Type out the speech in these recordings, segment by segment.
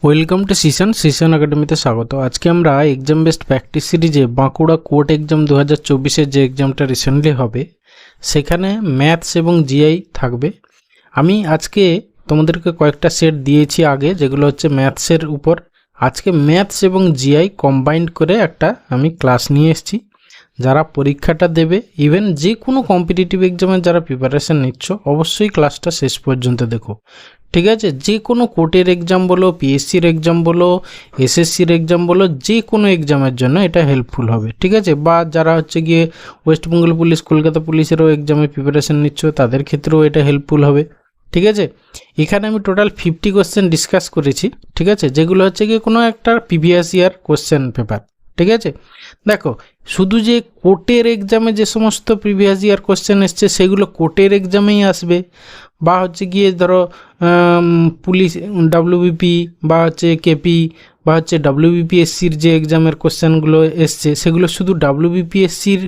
Welcome to সিশন একাডেমিতে স্বাগত। আজকে আমরা এক্সাম বেসড প্র্যাকটিস সিরিজে বাঁকুড়া কোর্ট এক্সাম 2024-এর যে এক্সামটা রিসেন্টলি হবে সেখানে ম্যাথস এবং জিআই থাকবে। আমি আজকে তোমাদেরকে কয়েকটা সেট দিয়েছি আগে, যেগুলো হচ্ছে ম্যাথসের উপর। আজকে ম্যাথস এবং জিআই কম্বাইন্ড করে একটা আমি ক্লাস নিয়ে এসেছি। যারা পরীক্ষাটা দেবে, ইভেন যে কোনো কম্পিটিটিভ এক্সামের যারা প্রিপারেশান নিচ্ছ, অবশ্যই ক্লাসটা শেষ পর্যন্ত দেখো, ঠিক আছে? যে কোনো কোর্টের এক্সাম বলো, পিএসসির এক্সাম বলো, এসএসসির এক্সাম বলো, যে কোনো এক্সামের জন্য এটা হেল্পফুল হবে, ঠিক আছে? বা যারা হচ্ছে গিয়ে ওয়েস্ট বেঙ্গল পুলিশ, কলকাতা পুলিশেরও এক্সামের প্রিপারেশান নিচ্ছ, তাদের ক্ষেত্রেও এটা হেল্পফুল হবে, ঠিক আছে? এখানে আমি টোটাল 50 কোশ্চেন ডিসকাস করেছি, ঠিক আছে? যেগুলো হচ্ছে গিয়ে কোনো একটা প্রিভিয়াস ইয়ার কোশ্চেন পেপার, ঠিক আছে? দেখো, শুধু যে কোর্টের এক্সামে যে সমস্ত প্রিভিয়াস ইয়ার কোশ্চেন এসছে সেগুলো কোর্টের এক্সামেই আসবে, বা হচ্ছে গিয়ে ধরো পুলিশ ডাব্লিউবিপি বা হচ্ছে কেপি বা হচ্ছে ডাব্লিউবিপিএসসির যে এক্সামের কোশ্চেনগুলো এসছে সেগুলো শুধু ডাব্লিউবিপিএসসির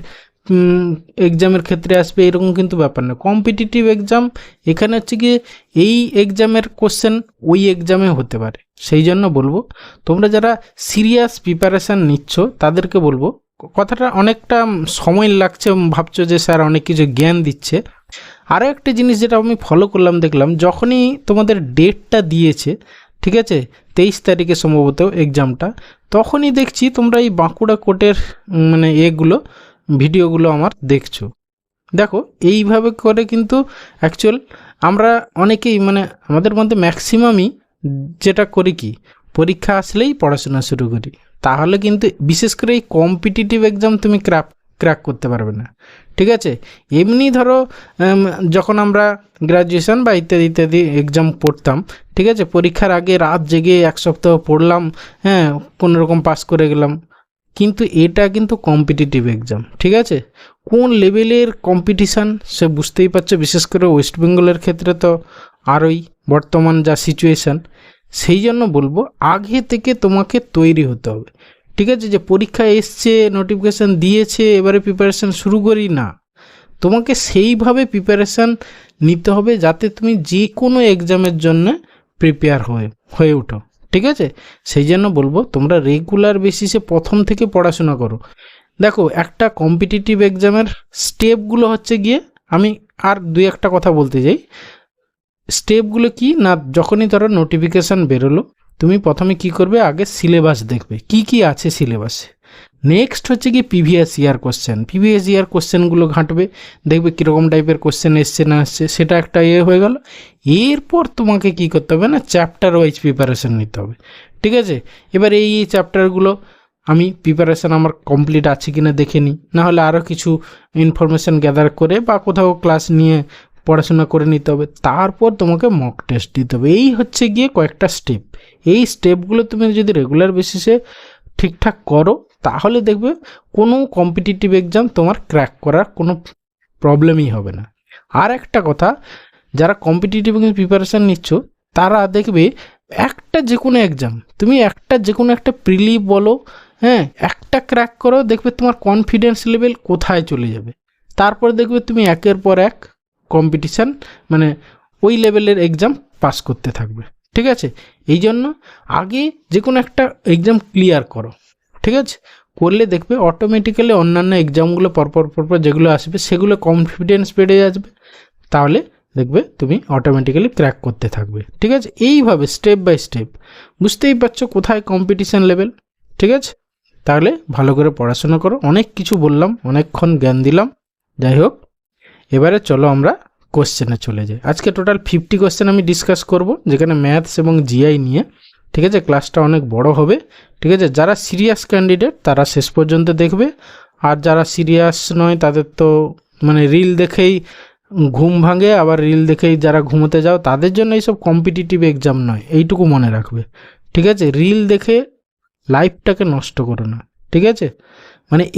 এক্সামের ক্ষেত্রে আসবে, এরকম কিন্তু ব্যাপার না। কম্পিটিটিভ এক্সাম এখানে হচ্ছে গিয়ে এই এক্সামের কোশ্চেন ওই এক্সামে হতে পারে। সেই জন্য বলবো, তোমরা যারা সিরিয়াস প্রিপারেশান নিচ্ছ তাদেরকে বলবো, কথাটা অনেকটা সময় লাগছে, ভাবছো যে স্যার অনেক কিছু জ্ঞান দিচ্ছে। আরও একটা জিনিস যেটা আমি ফলো করলাম, দেখলাম যখনই তোমাদের ডেটটা দিয়েছে, ঠিক আছে, 23 তারিখে সম্ভবত এক্সামটা, তখনই দেখছি তোমরা এই বাঁকুড়া কোর্টের মানে ভিডিওগুলো আমার দেখছো। দেখো, এইভাবে করে কিন্তু অ্যাকচুয়াল আমরা অনেকেই আমাদের মধ্যে ম্যাক্সিমামই যেটা করি কি, পরীক্ষা আসলেই পড়াশোনা শুরু করি। তাহলে কিন্তু বিশেষ করে এই কম্পিটিটিভ এক্সাম তুমি ক্র্যাক করতে পারবে না, ঠিক আছে? এমনি ধরো যখন আমরা গ্র্যাজুয়েশন বা ইত্যাদি ইত্যাদি এক্সাম পড়তাম, ঠিক আছে, পরীক্ষার আগে রাত জেগে এক সপ্তাহ পড়লাম, হ্যাঁ, কোনোরকম পাস করে গেলাম। কিন্তু এটা কিন্তু কম্পিটিটিভ এক্সাম, ঠিক আছে? কোন লেভেলের কম্পিটিশান সে বুঝতেই পারছো, বিশেষ করে ওয়েস্ট বেঙ্গলের ক্ষেত্রে তো আরোই বর্তমান যা সিচুয়েশান। সেই জন্য বলবো আগে থেকে তোমাকে তৈরি হতে হবে, ঠিক আছে? যে পরীক্ষা এসছে, নোটিফিকেশান দিয়েছে, এবারে প্রিপারেশান শুরু করি না, তোমাকে সেইভাবে প্রিপারেশান নিতে হবে যাতে তুমি যে কোনো এক্সামের জন্য প্রিপেয়ার হয়ে ওঠো, ঠিক আছে? সেই জন্য বলবো তোমরা রেগুলার বেসিসে প্রথম থেকে পড়াশোনা করো। দেখো, একটা কম্পিটিটিভ এক্সামের স্টেপগুলো হচ্ছে গিয়ে, আমি আর দুই একটা কথা বলতে চাই। স্টেপগুলো কি না, যখনই ধরো নোটিফিকেশান বেরোলো, তুমি প্রথমে কি করবে, আগে সিলেবাস দেখবে কি কি আছে সিলেবাসে। নেক্সট হচ্ছে কি প্রিভিয়াস ইয়ার কোশ্চেনগুলো ঘাঁটবে, দেখবে কীরকম টাইপের কোশ্চেন এসছে না এসছে, সেটা একটা হয়ে গেল। এরপর তোমাকে কি করতে হবে না, চ্যাপ্টার ওয়াইজ প্রিপারেশান নিতে হবে, ঠিক আছে? এবার এই চ্যাপ্টারগুলো আমি প্রিপারেশান আমার কমপ্লিট আছে কিনা দেখে নিই, নাহলে আরও কিছু ইনফরমেশান গ্যাদার করে বা কোথাও ক্লাস নিয়ে পড়াশোনা করে নিতে হবে। তারপর তোমাকে মক টেস্ট দিতে হবে। এই হচ্ছে গিয়ে কয়েকটা স্টেপ। এই স্টেপগুলো তুমি যদি রেগুলার বেসিসে ঠিকঠাক করো, তাহলে দেখবে কোনো কম্পিটিটিভ এক্সাম তোমার ক্র্যাক করার কোনো প্রবলেমই হবে না। আর একটা কথা, যারা কম্পিটিটিভ প্রিপারেশান নিচ্ছ তারা দেখবে একটা যে কোনো একটা প্রিলি বলো, হ্যাঁ, একটা ক্র্যাক করো, দেখবে তোমার কনফিডেন্স লেভেল কোথায় চলে যাবে। তারপর দেখবে তুমি একের পর এক কম্পিটিশান ওই লেভেলের এক্সাম পাস করতে থাকবে, ঠিক আছে? এই জন্য আগে যে কোনো একটা এক্সাম ক্লিয়ার করো, ঠিক আছে? করলে দেখবে অটোমেটিক্যালি অন্যান্য এক্সামগুলো পরপর যেগুলো আসবে সেগুলো কনফিডেন্স বেড়ে আসবে, তাহলে দেখবে তুমি অটোমেটিক্যালি ক্র্যাক করতে থাকবে, ঠিক আছে? এইভাবে স্টেপ বাই স্টেপ, বুঝতেই পারছো কোথায় কম্পিটিশান লেভেল, ঠিক আছে? তাহলে ভালো করে পড়াশোনা করো। অনেক কিছু বললাম, অনেকক্ষণ জ্ঞান দিলাম, যাই হোক, এবারে চলো আমরা কোশ্চেনে চলে যাই। আজকে টোটাল 50 কোশ্চেন আমি ডিসকাস করব, যেখানে ম্যাথস এবং জিআই নিয়ে, ঠিক আছে? ক্লাসটা অনেক বড় হবে, ঠিক আছে? যারা সিরিয়াস ক্যান্ডিডেট তারা শেষ পর্যন্ত দেখবে, আর যারা সিরিয়াস নয় তাদের তো রিল দেখেই ঘুম ভাঙে, আবার রিল দেখেই যারা ঘুমোতে যাও তাদের জন্য এইসব কম্পিটিটিভ এক্সাম নয়, এইটুকু মনে রাখবে, ঠিক আছে? রিল দেখে লাইফটাকে নষ্ট করো না, ঠিক আছে?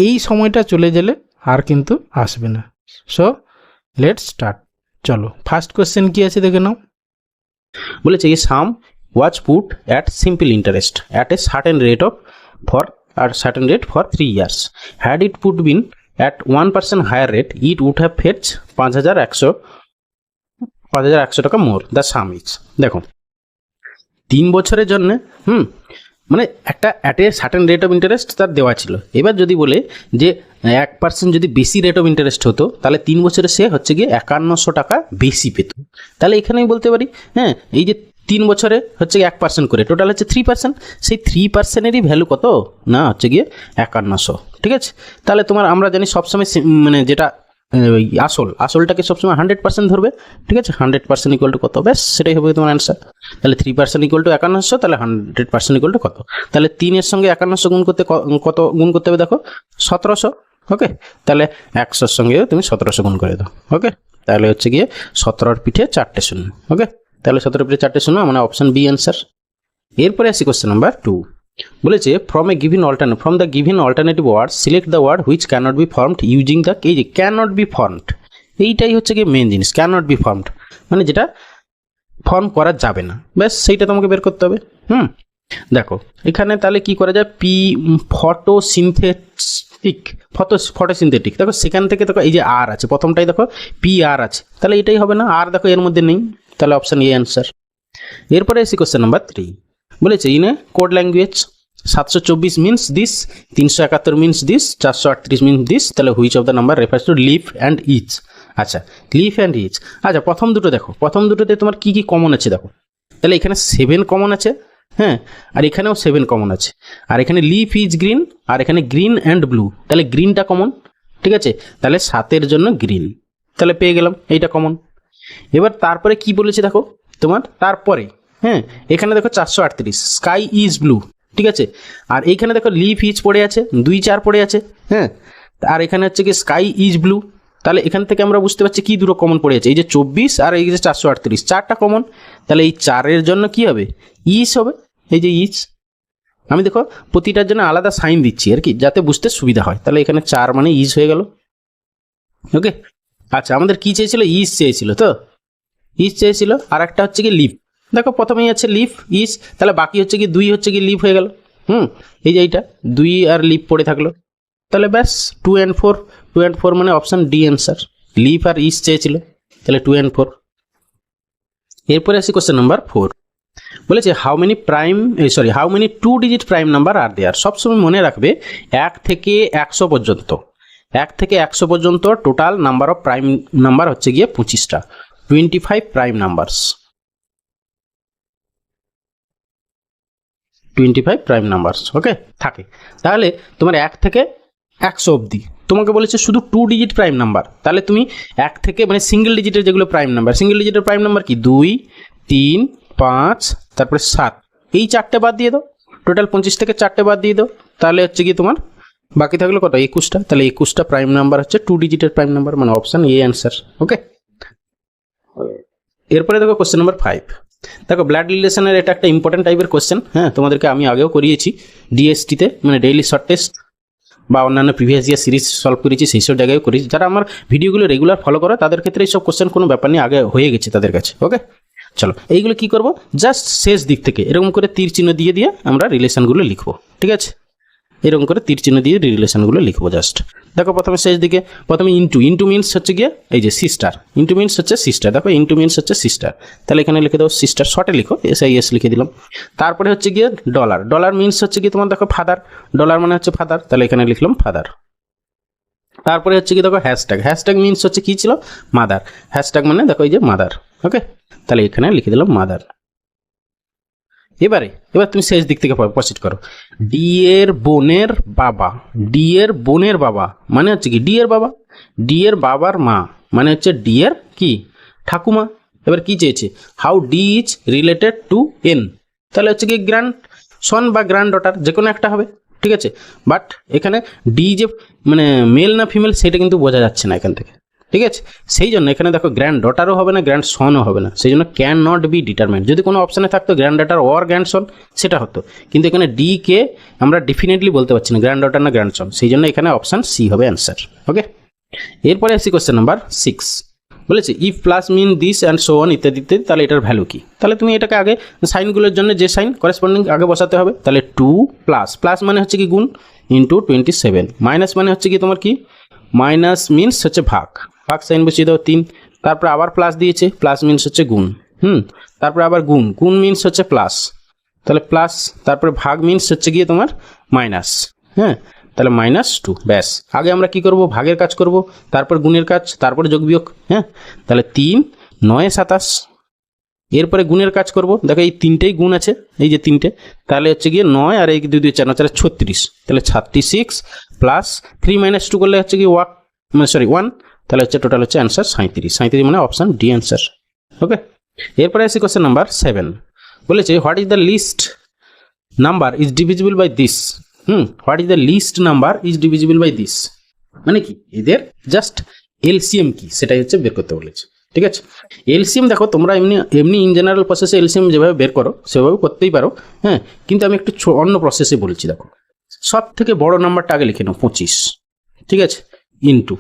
এই সময়টা চলে গেলে আর কিন্তু আসবে না। So let's start. চলো, ফার্স্ট কোশ্চেন কি আছে দেখে নাও। বলেছে কি sum was put at simple interest at a certain rate for 3 years. Had it put been at 1% higher rate, it would have fetched 5,100 টাকা মোর। দ্য সাম ইজ, দেখো 3 বছরের জন্য মানে একটা at a certain rate of interest তার দেওয়া ছিল। এবার যদি বলে যে 1% যদি বেশি রেট অফ ইন্টারেস্ট হতো, তাহলে 3 বছরে সে হচ্ছে গিয়ে 5100 টাকা বেশি পেত। তাহলে এখানেই বলতে পারি হ্যাঁ, এই যে 3 বছরে হচ্ছে 1% করে, টোটাল হচ্ছে 3%, সেই 3%-এরই ভ্যালু কত না হচ্ছে গিয়ে 5100। ঠিক আছে, তাহলে তোমার আমরা জানি সবসময় মানে যেটা ওই আসলটাকে সবসময় 100% ধরবে। ঠিক আছে, 100% ইকুয়াল টু কত, ব্যাস সেটাই হবে তোমার অ্যান্সার। তাহলে 3% ইকুয়াল টু 5100, তাহলে 100% ইকুয়াল টু কত? তাহলে 3-এর সঙ্গে 5100 গুণ করতে কত গুণ করতে হবে দেখো, 1700। ওকে, তাহলে 100-র সঙ্গে তুমি 1700 গুণ করে দাও। ওকে, তাহলে হচ্ছে গিয়ে 17-র পিঠে 4টে শূন্য। ওকে, তাহলে 17-র পিঠে 4টে শূন্য, মানে অপশন বি অ্যান্সার। এরপরে আসি কোশ্চেন নাম্বার 2। বলেছে from the given alternative word select the word which cannot be formed using the, এই যে ক্যানট বি ফর্মড, এইটাই হচ্ছে কি মেন জিনিস। ক্যানট বি ফর্মড মানে যেটা ফর্ম করা যাবে না, ব্যাস সেইটা তোমাকে বের করতে হবে। দেখো এখানে তাহলে কি করা যায়, ফটোসিনথেটিক দেখো, সেখান থেকে দেখো এই যে আর আছে, প্রথমটাই দেখো পি আর আছে, তাহলে এটাই হবে না, আর দেখো এর মধ্যে নেই, তাহলে অপশন এ অ্যান্সার। এরপরে এসি কোশ্চেন নাম্বার 3। বলেছে in a code language 724 means this, 371 means this, 438 means this, তাহলে which of the number refers to live and each. আচ্ছা, লিভ অ্যান্ড ইচ। আচ্ছা, প্রথম দুটো দেখো, প্রথম দুটোতে তোমার কি কি কমন আছে দেখো, তাহলে এখানে 7 কমন আছে, হ্যাঁ, আর এখানেও 7 কমন আছে, আর এখানে লিভ ইজ গ্রিন, আর এখানে গ্রিন অ্যান্ড ব্লু, তাহলে গ্রিনটা কমন। ঠিক আছে, তাহলে 7-এর জন্য গ্রিন, তাহলে পেয়ে গেলাম এইটা কমন। এবার তারপরে কি বলেছে দেখো তোমার, তারপরে হ্যাঁ এখানে দেখো 438 স্কাই ইজ ব্লু। ঠিক আছে, আর এইখানে দেখো লিভ ইজ পড়ে আছে, 2-4 পড়ে আছে, হ্যাঁ, আর এখানে হচ্ছে কি স্কাই ইজ ব্লু, তাহলে এখান থেকে আমরা বুঝতে পারছি কি দুটো কমন পড়ে আছে, এই যে 24 আর এই যে 438, 4টা কমন, তাহলে এই 4-এর জন্য কি হবে, ইজ হবে, এই যে ইজ। আমি দেখো প্রতিটার জন্য আলাদা সাইন দিচ্ছি আর কি, যাতে বুঝতে সুবিধা হয়। তাহলে এখানে 4 মানে ইজ হয়ে গেল। ওকে, আচ্ছা আমাদের কি চেয়েছিল, ইজ চেয়েছিল, তো ইজ চেয়েছিল, আর একটা হচ্ছে কি লিভ, দেখো প্রথমেই আছে লিভ ইজ, তাহলে বাকি হচ্ছে কি 2 হচ্ছে কি লিভ হয়ে গেল। এই যে এইটা 2 আর লিভ পড়ে থাকলো, তাহলে ব্যাস 2 and 4 মানে অপশন ডি অ্যান্সার। লিভ আর ইজ চেয়েছিল, তাহলে 2 and 4। এরপরে আসি কোশ্চেন নাম্বার 4। বলেছে how many 2 digit prime number are there. সবসময় মনে রাখবে 1 থেকে 100 পর্যন্ত, 1 থেকে 100 পর্যন্ত total number of prime number হচ্ছে গিয়ে 25টা, 25 প্রাইম নাম্বারস, 25 প্রাইম নাম্বারস। ওকে থাকে, তাহলে তোমার 1 থেকে 100 অবধি তোমাকে বলেছে শুধু 2 ডিজিট প্রাইম নাম্বার, তাহলে তুমি 1 থেকে মানে সিঙ্গেল ডিজিটের যেগুলো প্রাইম নাম্বার, সিঙ্গেল ডিজিটের প্রাইম নাম্বার কি 2, 3, 5, তারপরে 7, এই 4টে বাদ দিয়ে দাও, টোটাল 25 থেকে 4টে বাদ দিয়ে দাও, তাহলে হচ্ছে কি তোমার বাকি থাকলো কত, 21টা, তাহলে 21টা প্রাইম নাম্বার হচ্ছে 2 ডিজিটের প্রাইম নাম্বার, মানে অপশন এ অ্যান্সার। ওকে, এরপরে দেখো কোশ্চেন নাম্বার 5। দেখো ব্লাড রিলেশনের এটা একটা ইম্পর্টেন্ট টাইপের কোশ্চেন, হ্যাঁ তোমাদেরকে আমি আগেও করিয়েছি ডিএসটিতে, মানে ডেইলি শর্ট টেস্ট, বা অন্যান্য প্রিভিয়াস ইয়ার সিরিজ সলভ করেছি, সেই সব জায়গায় করেছি। যারা আমার ভিডিওগুলো রেগুলার ফলো করে তাদের ক্ষেত্রে এইসব কোশ্চেন কোনো ব্যাপার নেই, আগে হয়ে গেছে তাদের কাছে। ওকে, চলো এইগুলো কি করব, জাস্ট শেষ দিক থেকে এরকম করে তীর চিহ্ন দিয়ে দিয়ে আমরা রিলেশনগুলো লিখবো। ঠিক আছে, এরকম করে তীর চিহ্ন দিয়ে রিলেশনগুলো লিখবো জাস্ট। দেখো প্রথমে শেষ দিকে, প্রথমে ইন্টু মিনস হচ্ছে গিয়ে এই যে সিস্টার, ইন্টু মিনস হচ্ছে সিস্টার, দেখো ইন্টু মিনস হচ্ছে সিস্টার, তাহলে এখানে লিখে দাও সিস্টার, শর্টে লিখো SIS লিখে দিলাম। তারপরে হচ্ছে গিয়ে ডলার মিনস হচ্ছে গিয়ে তোমার দেখো ফাদার, ডলার মানে হচ্ছে ফাদার, তাহলে এখানে লিখলাম ফাদার। তারপরে হচ্ছে কি দেখো হ্যাশট্যাগ মিনস হচ্ছে কি ছিল, মাদার, হ্যাশট্যাগ মানে দেখো এই যে মাদার। ওকে, তাহলে এখানে লিখে দিলাম মাদার। এবার তুমি শেষ দিক থেকে প্রসিড করো, ডি এর বোনের বাবা মানে হচ্ছে কি ডি এর বাবার মা মানে হচ্ছে ডি এর কি ঠাকুমা। এবার কি চেয়েছে, how D is related two N, তাহলে হচ্ছে কি গ্র্যান্ড সন বা গ্র্যান্ড ডটার যে কোনো একটা হবে। ঠিক আছে, বাট এখানে ডি যে মানে মেল না ফিমেল সেটা কিন্তু বোঝা যাচ্ছে না এখান থেকে। ঠিক আছে, সেই জন্য এখানে দেখো গ্র্যান্ড ডটারও হবে না, গ্র্যান্ড সনও হবে না, সেই জন্য ক্যান নট বি ডিটারমাইন্ড। যদি কোনো অপশানে থাকতো গ্র্যান্ড ডটার অর গ্র্যান্ড সন সেটা হতো, কিন্তু এখানে ডি কে আমরা ডেফিনেটলি বলতে পারছি না গ্র্যান্ড ডটার না গ্র্যান্ড সন, সেই জন্য এখানে অপশান সি হবে অ্যান্সার। ওকে, এরপরে আসি কোশ্চেন নাম্বার 6। বলেছে if plus mean this and so on ইত্যাদি ইত্যাদি, তাহলে এটার ভ্যালু কি, তাহলে তুমি এটাকে আগে সাইনগুলোর জন্য যে সাইন করেসপন্ডিং আগে বসাতে হবে, তাহলে 2 প্লাস মানে হচ্ছে কি গুণ ইন্টু 27, মাইনাস মানে হচ্ছে কি তোমার কি মাইনাস মিনস হচ্ছে ভাগ সাইন বসিয়ে দাও 3, তারপরে আবার প্লাস দিয়েছে, প্লাস মিনস হচ্ছে গুণ, তারপরে আবার গুণ মিনস হচ্ছে প্লাস, তাহলে প্লাস, তারপরে ভাগ মিনস হচ্ছে গিয়ে তোমার মাইনাস, হ্যাঁ, তাহলে -2। ব্যাস, আগে আমরা কি করব, ভাগের কাজ করব, তারপর গুণের কাজ, তারপরে যোগ বিয়োগ, হ্যাঁ। তাহলে 3 9 27, এরপরে গুণের কাজ করব। দেখো এই তিনটেই গুণ আছে, এই যে তিনটে, তাহলে হচ্ছে গিয়ে 9 আর এই 2 2 4 4 36, তাহলে 36 প্লাস 3 - 2 করলে হচ্ছে কি 1, তাহলে হচ্ছে টোটাল হচ্ছে অ্যান্সার 37 মানে অপশান ডি অ্যান্সার। ওকে, এরপরে আসি কোশ্চেন নাম্বার 7। বলেছে what is the least number is divisible by this. What is the least number is divisible by this, মানে কি এদের জাস্ট এলসিএম কি সেটাই হচ্ছে বের করতে বলেছে। ঠিক আছে, এলসিএম দেখো তোমরা এমনি ইন জেনারেল প্রসেসে এলসিএম যেভাবে বের করো সেভাবে করতেই পারো, হ্যাঁ, কিন্তু আমি একটু অন্য প্রসেসে বলছি। দেখো সব থেকে বড় নাম্বারটা আগে লিখে নাও 25, ঠিক আছে, ইন্টু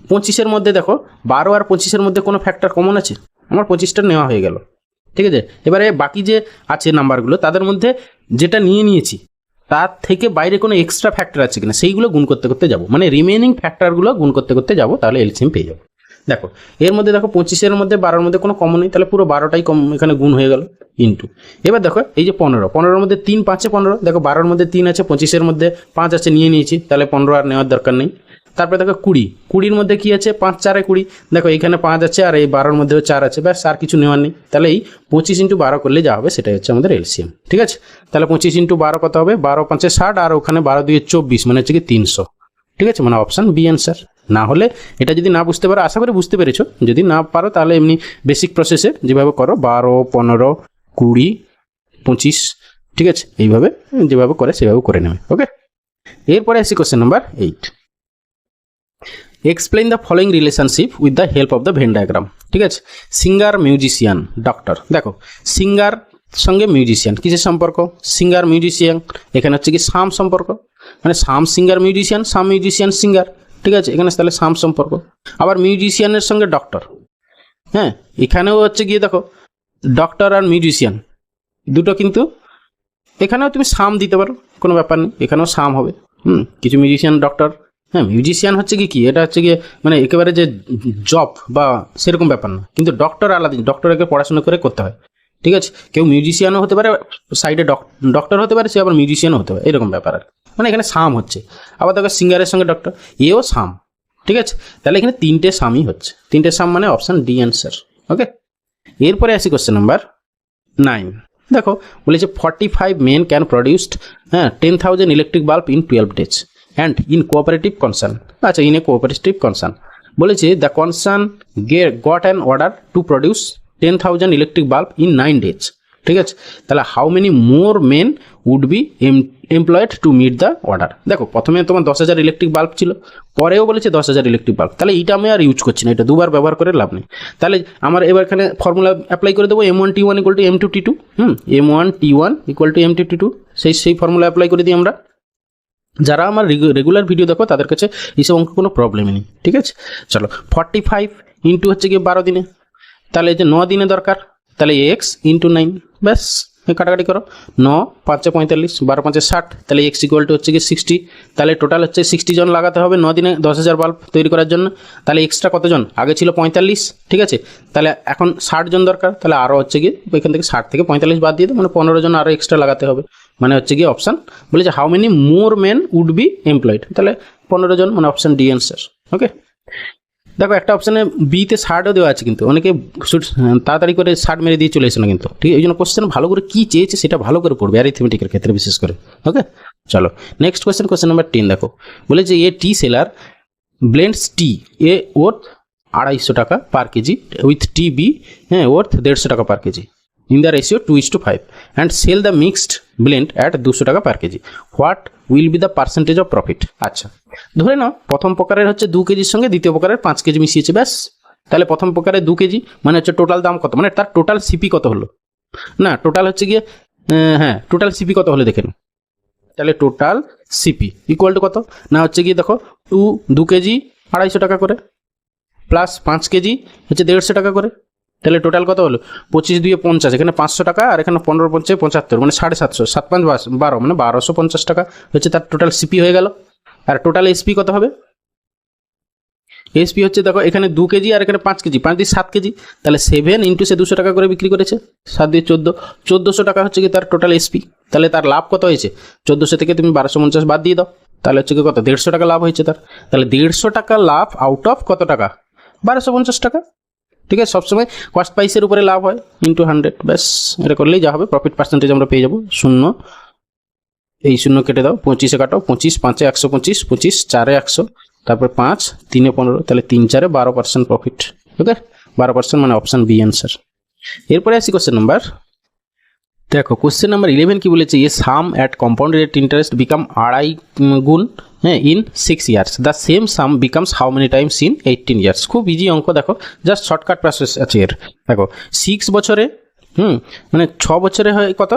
25-এর মধ্যে দেখো 12 আর 25-এর মধ্যে কোনো ফ্যাক্টর কমন আছে, আমার 25টা নেওয়া হয়ে গেল। ঠিক আছে, এবারে বাকি যে আছে নাম্বারগুলো তাদের মধ্যে যেটা নিয়েছি তার থেকে বাইরে কোনো এক্সট্রা ফ্যাক্টর আছে কিনা সেইগুলো গুণ করতে করতে যাবো, মানে রিমেনিং ফ্যাক্টরগুলো গুণ করতে করতে যাবো, তাহলে এলসিএম পেয়ে যাবো। দেখো এর মধ্যে দেখো 25-এর মধ্যে 12-এর মধ্যে কোনো কমন নেই, তাহলে পুরো 12টাই কম এখানে গুণ হয়ে গেল, ইন্টু এবার দেখো এই যে 15-15-এর মধ্যে 3 5 15, দেখো 12-এর মধ্যে 3 আছে, 25-এর মধ্যে 5 আছে, নিয়েছি, তাহলে 15 আর নেওয়ার দরকার নেই। তারপরে দেখো 20-20-এর মধ্যে কি আছে, 5 4 20, দেখো এইখানে 5 আছে আর এই 12-এর মধ্যেও 4 আছে, ব্যাস আর কিছু নেওয়ার নেই। তাহলে এই 25 × 12 করলে যা হবে সেটাই হচ্ছে আমাদের এলসিএম। ঠিক আছে, তাহলে 25 × 12 কত হবে, 12 5 60 আর ওখানে 12 2 24, মানে হচ্ছে কি 300। ঠিক আছে, মানে অপশান বি অ্যান্সার। না হলে এটা যদি না বুঝতে পারো, আশা করি বুঝতে পেরেছো, যদি না পারো তাহলে এমনি বেসিক প্রসেসে যেভাবে করো 12 15 20 25, ঠিক আছে, এইভাবে যেভাবে করে সেভাবে করে নেবে। ওকে, এরপরে আসি question number 8। Explain the following relationship with the help of the Venn diagram. ঠিক আছে, সিঙ্গার মিউজিশিয়ান ডক্টর, দেখো সিঙ্গার সঙ্গে মিউজিশিয়ান কিসের সম্পর্ক, সিঙ্গার মিউজিশিয়ান, এখানে হচ্ছে কি সাম সম্পর্ক, মানে সাম সিঙ্গার মিউজিশিয়ান, সাম মিউজিশিয়ান সিঙ্গার। ঠিক আছে, এখানে তাহলে সাম সম্পর্ক। আবার মিউজিশিয়ানের সঙ্গে ডক্টর, হ্যাঁ, এখানেও হচ্ছে গিয়ে দেখো ডক্টর আর মিউজিশিয়ান দুটো, কিন্তু এখানেও তুমি সাম দিতে পারো, কোনো ব্যাপার নেই, এখানেও সাম হবে। কিছু মিউজিশিয়ান ডক্টর, হ্যাঁ, মিউজিশিয়ান হচ্ছে কি এটা হচ্ছে গিয়ে মানে একেবারে যে জব বা সেরকম ব্যাপার না, কিন্তু ডক্টর আলাদা, ডক্টরকে পড়াশোনা করে করতে হয়। ঠিক আছে, কেউ মিউজিশিয়ানও হতে পারে, সাইডে ডক্টর হতে পারে, সে আবার মিউজিশিয়ানও হতে পারে, এরকম ব্যাপার আর মানে এখানে সাম হচ্ছে। আবার দেখো সিঙ্গারের সঙ্গে ডক্টর, এও সাম। ঠিক আছে, তাহলে এখানে 3টে সামই হচ্ছে, 3টে সাম মানে অপশান ডি অ্যান্সার। ওকে, এরপরে আসি কোশ্চেন নাম্বার 9। দেখো বলেছে 45 men can produced 10,000 electric bulb in 12 days and in cooperative concern. আচ্ছা, ইন এ কোঅপারেটিভ কনসার্ন বলেছে the concern got an order to produce 10,000 electric bulb in 9 days। ঠিক আছে, তাহলে how many more men would be employed to meet the order. দেখো প্রথমে তোমার 10,000 electric bulb ছিল, পরেও বলেছে 10,000 ইলেকট্রিক বাল্ব, তাহলে এইটা আমি আর ইউজ করছি না, এটা দুবার ব্যবহার করে লাভ নেই। তাহলে আমার এবার এখানে ফর্মুলা অ্যাপ্লাই করে দেবো, M1 T1 = M2 T2, M1 T1 = M2 T2, সেই ফর্মুলা অ্যাপ্লাই করে দিই আমরা। যারা আমার রেগুলার ভিডিও দেখো তাদের কাছে এইসব অঙ্ক কোনো প্রবলেমই নেই। ঠিক আছে, চলো 45 ইন্টু হচ্ছে গিয়ে 12 দিনে, তাহলে এই যে 9 দিনে দরকার, তাহলে x × 9, ব্যাস কাটাকাটি করো, 9 5 45, 12 5 60, তাহলে x = হচ্ছে গিয়ে 60, তাহলে টোটাল হচ্ছে 60 জন লাগাতে হবে 9 দিনে 10,000 বাল্ব তৈরি করার জন্য। তাহলে এক্সট্রা কতজন, আগে ছিল 45, ঠিক আছে, তাহলে এখন 60 জন দরকার, তাহলে আরও হচ্ছে গিয়ে এখান থেকে 60 থেকে 45 বাদ দিয়ে দেবো, মানে 15 জন আরও এক্সট্রা লাগাতে হবে, মানে হচ্ছে গিয়ে অপশান বলেছে how many more men would be employed, তাহলে 15 জন, মানে অপশান ডি অ্যান্সার। ওকে, দেখো একটা অপশানে বিতে 60ও দেওয়া আছে, কিন্তু অনেকে তাড়াতাড়ি করে 60 মেরে দিয়ে চলে এসে না, কিন্তু ঠিক এই জন্য কোশ্চেন ভালো করে কী চেয়েছে সেটা ভালো করে পড়বে অ্যারিথমেটিকের ক্ষেত্রে বিশেষ করে। ওকে, চলো নেক্সট কোশ্চেন নাম্বার 10। দেখো বলেছে a tea seller blends tea A worth 250 taka per kg with tea B, হ্যাঁ, worth 150 taka per kg in the ratio 2:5 and sell the mixed blend at 200 taka per kg, what will be the percentage of profit. আচ্ছা, ধরে নাও প্রথম প্রকারের হচ্ছে 2 কেজির সঙ্গে দ্বিতীয় প্রকারের 5 কেজি মিশিয়েছে, ব্যাস, তাহলে প্রথম প্রকারে 2 কেজি মানে হচ্ছে টোটাল দাম কত, মানে তার টোটাল সিপি কত হলো, না টোটাল হচ্ছে গিয়ে হ্যাঁ টোটাল সিপি কত হলো দেখে নাও, তাহলে টোটাল সিপি ইকুয়াল টু কত, না হচ্ছে গিয়ে দেখো 2 কেজি 250 টাকা করে প্লাস 5 কেজি হচ্ছে 150 টাকা করে, তাহলে টোটাল কত হলো 25 2 50, এখানে 500 টাকা আর এখানে 15 5 75, মানে 750, 7 5 12, মানে 1250 টাকা হচ্ছে তার টোটাল সিপি হয়ে গেল। আর টোটাল এসপি কত হবে, এসপি হচ্ছে দেখো এখানে 2 কেজি আর এখানে 5 কেজি, 5 দিয়ে 7 কেজি, তাহলে 7 ইন্টু সে 200 টাকা করে বিক্রি করেছে, 7 দিয়ে 14, 1400 টাকা হচ্ছে কি তার টোটাল এসপি। তাহলে তার লাভ কত হয়েছে? 1400 থেকে তুমি 1250 বাদ দিয়ে দাও, তাহলে হচ্ছে কি কত? 150 টাকা লাভ হয়েছে তার। তাহলে 150 টাকা লাভ আউট অফ কত টাকা? 1250 টাকা। ঠিক আছে, সবসময় কস্ট প্রাইসের উপরে লাভ হয় ইন্টু 100, ব্যাস এটা করলেই যা হবে। প্রফিট পার্সেন্টেজ আমরা পেয়ে যাবো 0, এই 0 কেটে দাও, 25-এ কাটো, 25, 5-এ 125, 25, 4-এ 100, তারপর 5, 3-এ 15, তাহলে 3, 4-এ 12% প্রফিট। ওকে, 12% মানে অপশান বি অ্যান্সার। এরপরে আসি কোশ্চেন নাম্বার, দেখো কোশ্চেন নাম্বার 11 কি বলেছে? A sum at compound rate interest become 2.5 গুণ, হ্যাঁ, in 6 years. The same sum becomes how many times in 18 years. খুব ইজি অঙ্ক, দেখো জাস্ট শর্টকাট প্রসেস আছে এর। দেখো 6 বছরে, মানে 6 বছরে হয় কত?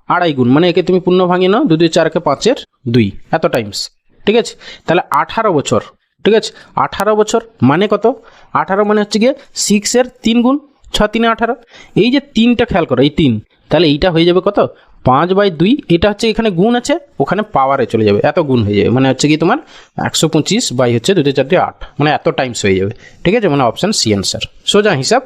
2.5 গুণ, মানে একে তুমি পূর্ণ ভাঙিয়ে নাও, 2 2 4-কে 5-এর 2, এত টাইমস। ঠিক আছে, তাহলে 18 বছর। ঠিক আছে, 18 বছর মানে কত? 18 মানে হচ্ছে গিয়ে 6-এর 3 গুণ, 6 3 18। এই যে 3টা খেয়াল করো, এই 3, তাহলে এইটা হয়ে যাবে কত? 5/2। এটা হচ্ছে এখানে গুণ আছে, ওখানে পাওয়ারে চলে যাবে, এত গুণ হয়ে যাবে, মানে হচ্ছে কি তোমার 125 বাই হচ্ছে 2 4 8, মানে এত টাইমস হয়ে যাবে। ঠিক আছে, মানে অপশান সি অ্যান্সার। সোজা হিসাব,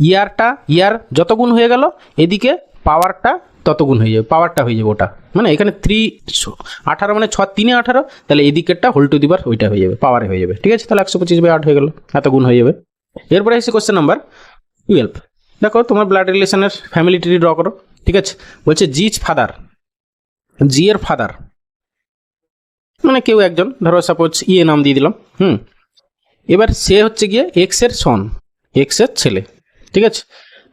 ইয়ার যত গুণ হয়ে গেল, এদিকে পাওয়ারটা তত গুণ হয়ে যাবে, পাওয়ারটা হয়ে যাবে ওটা, মানে এখানে 18 মানে 6 3-এ 18, তাহলে এদিকেরটা হোল টু দি পাওয়ার ওইটা হয়ে যাবে, পাওয়ারে হয়ে যাবে। ঠিক আছে, তাহলে 125/8 হয়ে গেল, এত গুণ হয়ে যাবে। এরপরে এসে কোশ্চেন নাম্বার 12। দেখো তোমার ব্লাড রিলেশনের ফ্যামিলি ট্রি ড্র করো। ঠিক আছে, বলছে জির ফাদার মানে কেউ একজন, ধরো সাপোজ ইয়ে নাম দিয়ে দিলাম। এবার সে হচ্ছে গিয়ে এক্সের সন, এক্সের ছেলে। ঠিক আছে,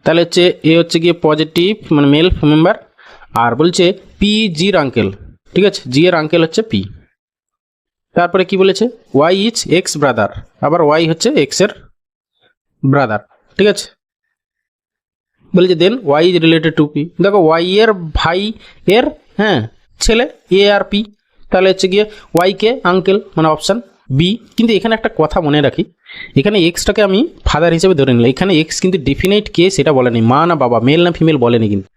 তাহলে হচ্ছে এ হচ্ছে গিয়ে পজিটিভ মানে মেল মেম্বার, আর বলছে পি জির আঙ্কেল। ঠিক আছে, জি এর আঙ্কেল হচ্ছে পি। তারপরে কি বলেছে? ওয়াই ইজ এক্স ব্রাদার, আবার ওয়াই হচ্ছে এক্সের ব্রাদার। ঠিক আছে, বলেছে then Y is related to P. দেখো ওয়াই এর ভাই এর, হ্যাঁ, ছেলে এ আর পি, তাহলে হচ্ছে গিয়ে ওয়াই কে আঙ্কেল, মানে অপশান বি। কিন্তু এখানে একটা কথা মনে রাখি, এখানে এক্সটাকে আমি ফাদার হিসেবে ধরে নিলাম, এখানে এক্স কিন্তু ডেফিনাইট কে সেটা বলেনি, মা না বাবা, মেল না ফিমেল বলেনি কিন্তু।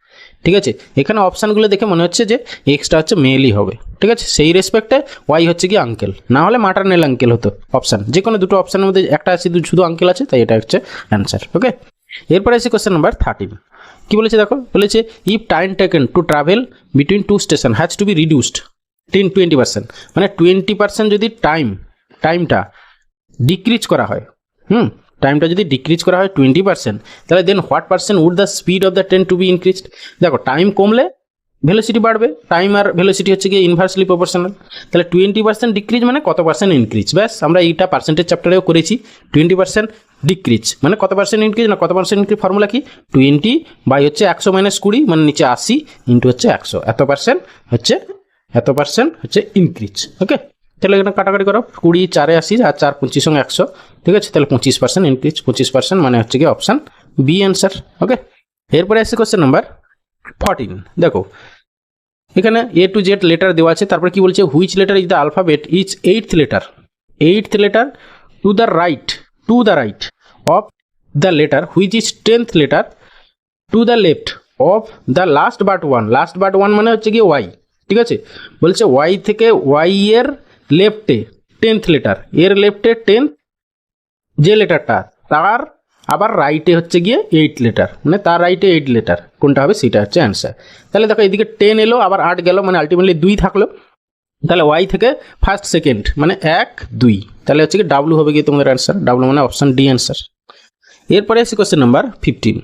ঠিক আছে, এখানে অপশানগুলো দেখে মনে হচ্ছে যে এক্সটা হচ্ছে মেলই হবে। ঠিক আছে, সেই রেসপেক্টে ওয়াই হচ্ছে কি আঙ্কেল, না হলে মাটারনেল আঙ্কেল হতো অপশান। যে কোনো দুটো অপশানের মধ্যে একটা আছে, শুধু আঙ্কেল আছে, তাই এটা হচ্ছে অ্যান্সার। ওকে, এরপরে আছে কোশ্চেন নাম্বার 13। কি বলেছে দেখো, বলেছে if time taken to travel between 2 station has to B reduced 20%, মানে 20% যদি টাইমটা ডিক্রিজ করা হয়, টাইমটা যদি ডিক্রিজ করা হয় 20%, তাহলে then what percent would the speed of the train to be increased? দেখো টাইম কমলে ভেলোসিটি বাড়বে, টাইম আর ভেলোসিটি হচ্ছে গিয়ে ইনভার্সলি প্রপোর্শনাল, তাহলে 20% ডিক্রিজ মানে কত পার্সেন্ট ইনক্রিজ? ব্যাস, আমরা এইটা পার্সেন্টেজ চ্যাপ্টারেও করেছি। 20% ডিক্রিজ মানে কত পার্সেন্ট ইনক্রিজ, না কত পার্সেন্ট ইনক্রিজ ফর্মুলা কি? 20 বাই হচ্ছে 100 মাইনাস 20, মানে নিচে 80 ইন্টু হচ্ছে 100, এত পার্সেন্ট হচ্ছে ইনক্রিজ। ওকে, তাহলে এখানে কাটাকাটি করো, 20 4-এ 80 আর 4 25 সঙ্গে 100। ঠিক আছে, তাহলে 25% ইনক্রিজ, 25% মানে হচ্ছে কি অপশান বি অ্যান্সার। ওকে, এরপরে আসছে কোশ্চেন নাম্বার 14। দেখো এখানে এ টু জেড লেটার দেওয়া আছে, তারপরে কি বলছে? Which letter is the alphabet is 8th letter to the right of the letter which is 10th letter to the left of the last but one মানে হচ্ছে গিয়ে ওয়াই। ঠিক আছে, বলছে ওয়াই থেকে ওয়াই এর লেফটে 10th লেটার, এর লেফটে 10th যে লেটারটা, তার আবার রাইটে হচ্ছে গিয়ে 8 লেটার, মানে তার রাইটে 8 লেটার, কোনটা হবে সেটা হচ্ছে অ্যান্সার। তাহলে দেখো এদিকে 10 এলো, আবার 8 গেল, মানে আলটিমেটলি 2 থাকলো। তাহলে ওয়াই থেকে ফার্স্ট সেকেন্ড মানে 1 2, তাহলে হচ্ছে কি ডাব্লু হবে গিয়ে তোমাদের অ্যান্সার, ডাব্লু মানে অপশান ডি অ্যান্সার। এরপরে আসি কোশ্চেন নাম্বার 15।